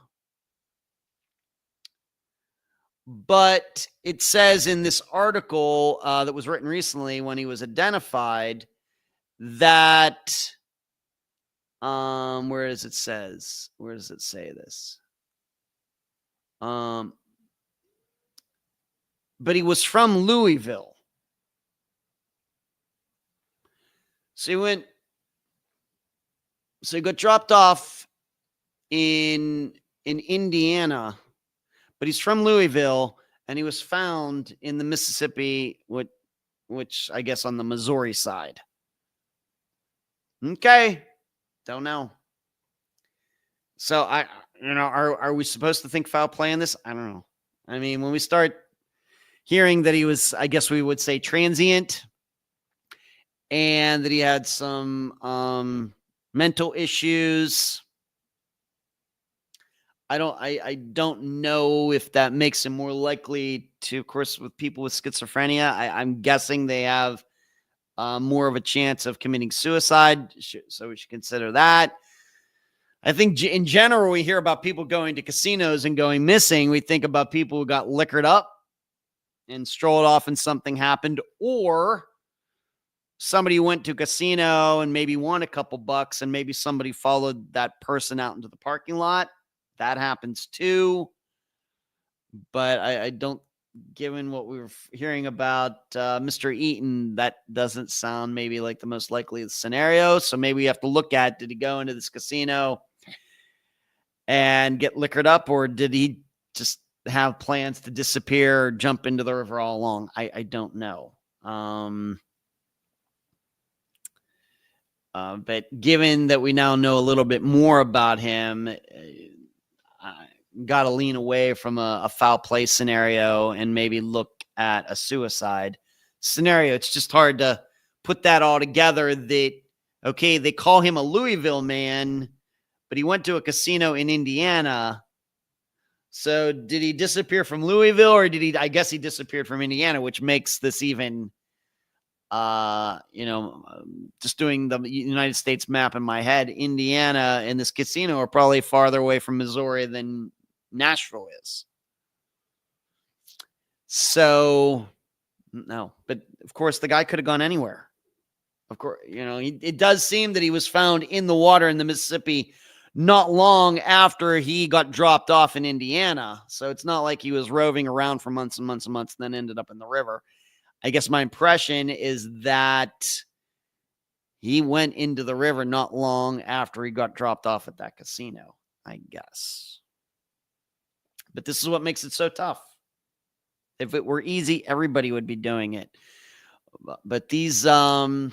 but it says in this article that was written recently when he was identified that, where does it say this? But he was from Louisville. So he got dropped off in Indiana, but he's from Louisville, and he was found in the Mississippi, which I guess on the Missouri side. Okay. Don't know. So are we supposed to think foul play in this? I don't know. I mean, when we start hearing that he was, I guess we would say transient, and that he had some mental issues. I don't know if that makes him more likely to, of course, with people with schizophrenia. I'm guessing they have more of a chance of committing suicide, so we should consider that. I think in general, we hear about people going to casinos and going missing. We think about people who got liquored up and strolled off and something happened, or somebody went to a casino and maybe won a couple bucks and maybe somebody followed that person out into the parking lot. That happens too. But I don't, given what we were hearing about Mr. Eaton, that doesn't sound maybe like the most likely scenario. So maybe we have to look at, did he go into this casino and get liquored up, or did he just have plans to disappear or jump into the river all along? I don't know. But given that we now know a little bit more about him, I got to lean away from a foul play scenario and maybe look at a suicide scenario. It's just hard to put that all together that, okay, they call him a Louisville man, but he went to a casino in Indiana. So did he disappear from Louisville, or did he, I guess he disappeared from Indiana, which makes this even, just doing the United States map in my head, Indiana and this casino are probably farther away from Missouri than Nashville is. So no, but of course the guy could have gone anywhere. Of course, it does seem that he was found in the water in the Mississippi not long after he got dropped off in Indiana. So it's not like he was roving around for months and months and months and then ended up in the river. I guess my impression is that he went into the river not long after he got dropped off at that casino, I guess. But this is what makes it so tough. If it were easy, everybody would be doing it. But these, when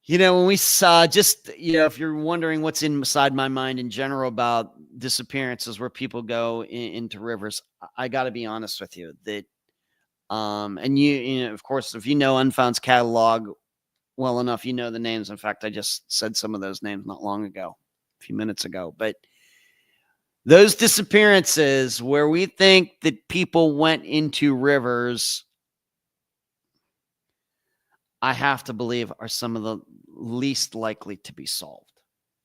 we saw just, if you're wondering what's inside my mind in general about disappearances where people go into rivers, I got to be honest with you that, and of course, if you know Unfound's catalog well enough, you know the names. In fact, I just said some of those names not long ago, a few minutes ago. But those disappearances where we think that people went into rivers, I have to believe are some of the least likely to be solved.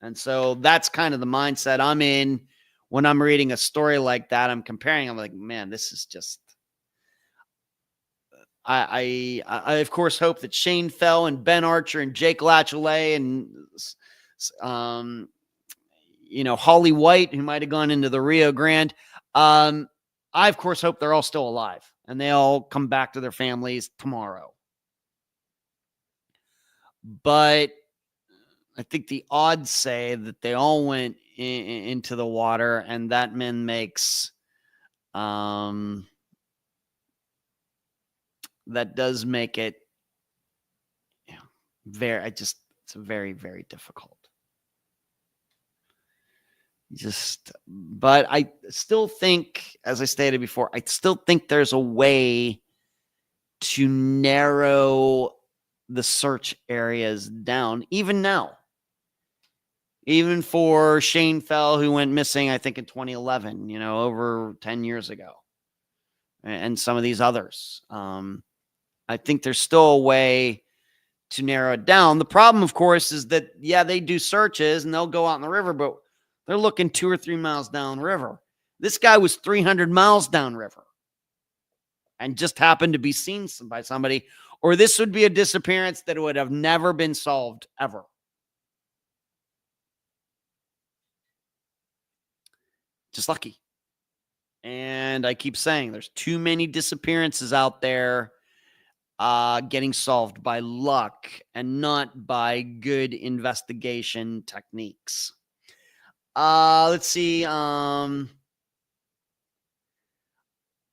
And so that's kind of the mindset I'm in when I'm reading a story like that. I'm comparing, I'm like, man, this is just, I of course hope that Shane Fell and Ben Archer and Jake Lachelet and Holly White, who might have gone into the Rio Grande, I of course hope they're all still alive and they all come back to their families tomorrow. But I think the odds say that they all went into the water, and that man makes that does make it it's very, very difficult. But I still think, as I stated before, I still think there's a way to narrow the search areas down, even now. Even for Shane Fell, who went missing, I think, in 2011, over 10 years ago. And some of these others. I think there's still a way to narrow it down. The problem, of course, is that, they do searches and they'll go out in the river, but they're looking 2 or 3 miles downriver. This guy was 300 miles downriver and just happened to be seen by somebody, or this would be a disappearance that would have never been solved ever. Just lucky. And I keep saying there's too many disappearances out there getting solved by luck and not by good investigation techniques. Let's see.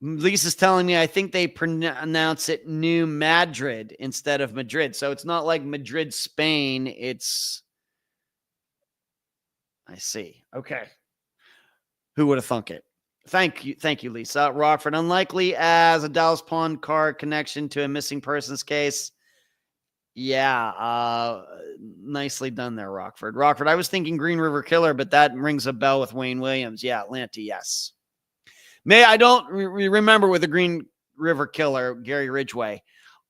Lisa's telling me I think they pronounce it New Madrid instead of Madrid. So it's not like Madrid, Spain. It's, I see. Okay. Who would have thunk it? Thank you, Lisa. Rockford, unlikely as a Dallas Pawn card connection to a missing persons case. Yeah, nicely done there, Rockford. Rockford, I was thinking Green River Killer, but that rings a bell with Wayne Williams. Yeah, Atlanta, yes. I don't remember with the Green River Killer, Gary Ridgway,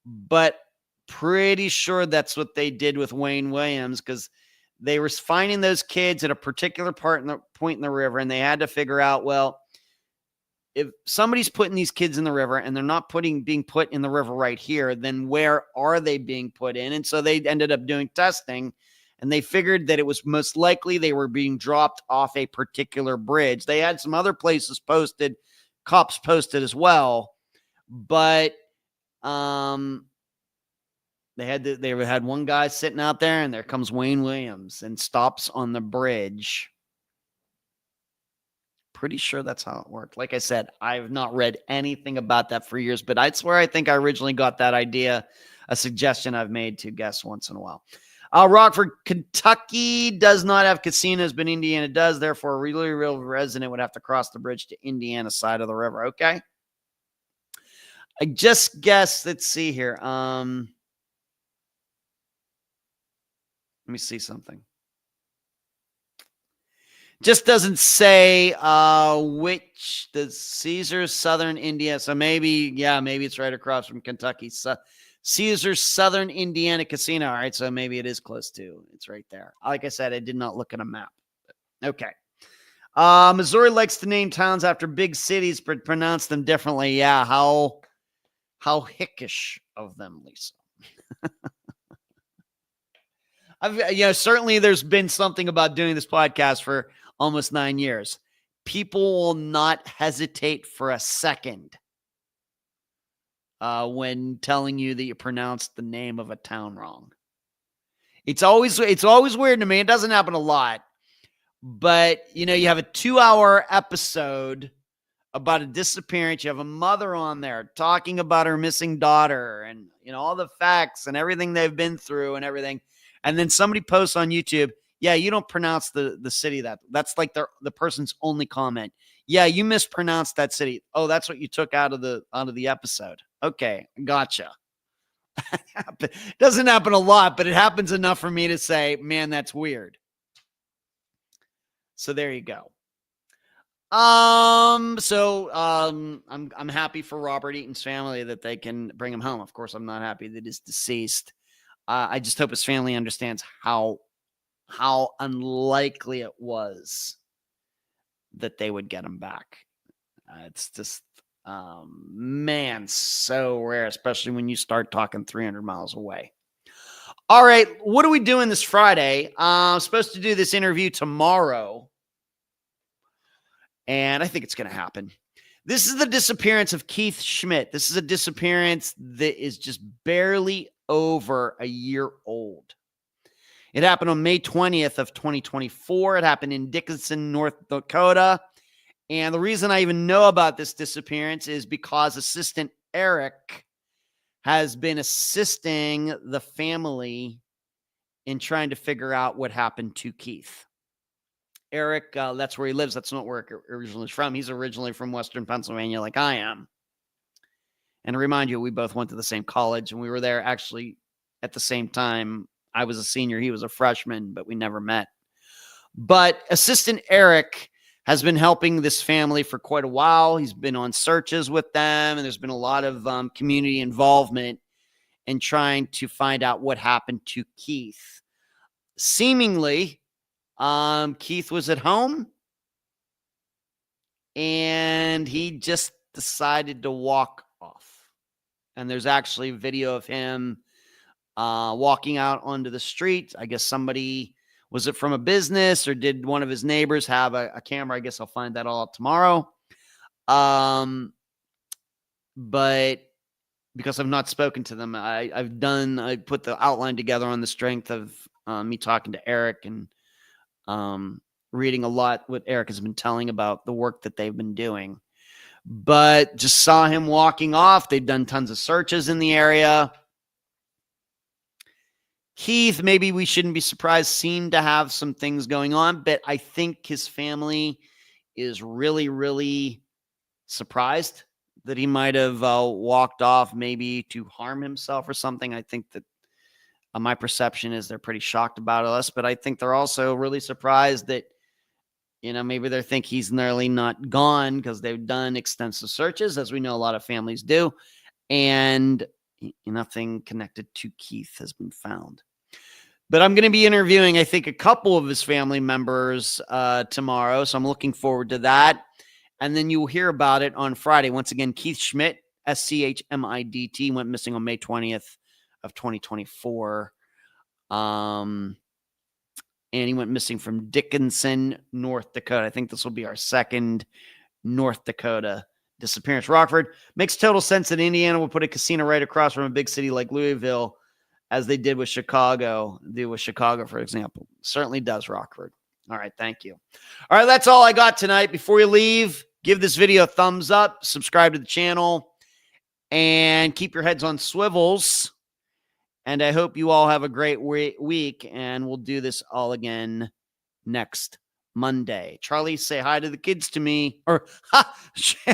but pretty sure that's what they did with Wayne Williams, because they were finding those kids at a particular point in the river, and they had to figure out, well, if somebody's putting these kids in the river and they're not being put in the river right here, then where are they being put in? And so they ended up doing testing, and they figured that it was most likely they were being dropped off a particular bridge. They had some other places posted, cops posted as well, but they had one guy sitting out there, and there comes Wayne Williams and stops on the bridge. Pretty sure that's how it worked. Like I said, I've not read anything about that for years, but I swear I think I originally got that idea, a suggestion I've made to guests once in a while. Rockford, Kentucky does not have casinos, but Indiana does. Therefore, a really real resident would have to cross the bridge to Indiana side of the river. Okay. I just guessed. Let's see here. Let me see something. Just doesn't say which the Caesars Southern India. So maybe it's right across from Kentucky. So Caesars Southern Indiana Casino. All right, so maybe it is close to. It's right there. Like I said, I did not look at a map. Okay. Missouri likes to name towns after big cities, but pronounce them differently. Yeah, how hickish of them, Lisa. Certainly there's been something about doing this podcast for almost 9 years. People will not hesitate for a second when telling you that you pronounced the name of a town wrong. It's always weird to me. It doesn't happen a lot, but you have a 2-hour episode about a disappearance. You have a mother on there talking about her missing daughter, and all the facts and everything they've been through and everything. And then somebody posts on YouTube, yeah, you don't pronounce the city that's like the person's only comment. Yeah, you mispronounced that city. Oh, that's what you took out of the episode. Okay, gotcha. Doesn't happen a lot, but it happens enough for me to say, man, that's weird. So there you go. I'm happy for Robert Eaton's family that they can bring him home. Of course, I'm not happy that he's deceased. I just hope his family understands how unlikely it was that they would get him back. It's just, man, so rare, especially when you start talking 300 miles away. All right, what are we doing this Friday? I'm supposed to do this interview tomorrow, and I think it's going to happen. This is the disappearance of Keith Schmidt. This is a disappearance that is just barely over a year old. It happened on May 20th of 2024. It happened in Dickinson, North Dakota. And the reason I even know about this disappearance is because Assistant Eric has been assisting the family in trying to figure out what happened to Keith. Eric, that's where he lives. That's not where Eric originally is from. He's originally from Western Pennsylvania, like I am. And to remind you, we both went to the same college, and we were there actually at the same time. I was a senior, he was a freshman, but we never met. But Assistant Eric has been helping this family for quite a while. He's been on searches with them, and there's been a lot of community involvement in trying to find out what happened to Keith. Seemingly, Keith was at home, and he just decided to walk off. And there's actually video of him walking out onto the street. I guess somebody, was it from a business, or did one of his neighbors have a camera? I guess I'll find that all out tomorrow. But because I've not spoken to them, I put the outline together on the strength of me talking to Eric and reading a lot what Eric has been telling about the work that they've been doing. but just saw him walking off. They've done tons of searches in the area. Keith, maybe we shouldn't be surprised, seemed to have some things going on, but I think his family is really, really surprised that he might have walked off maybe to harm himself or something. I think that my perception is they're pretty shocked about us, but I think they're also really surprised that, maybe they think he's nearly not gone because they've done extensive searches, as we know a lot of families do, and nothing connected to Keith has been found. But I'm going to be interviewing, I think, a couple of his family members tomorrow, so I'm looking forward to that. And then you'll hear about it on Friday. Once again, Keith Schmidt, SCHMIDT, went missing on May 20th of 2024. And he went missing from Dickinson, North Dakota. I think this will be our second North Dakota disappearance. Rockford, makes total sense that Indiana will put a casino right across from a big city like Louisville, as they did with Chicago, for example. Certainly does, Rockford. All right, thank you. All right, that's all I got tonight. Before you leave, give this video a thumbs up, subscribe to the channel, and keep your heads on swivels. And I hope you all have a great week, and we'll do this all again next Monday. Charlie, say hi to the kids to me. Or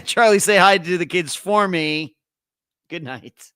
Charlie, say hi to the kids for me. Good night.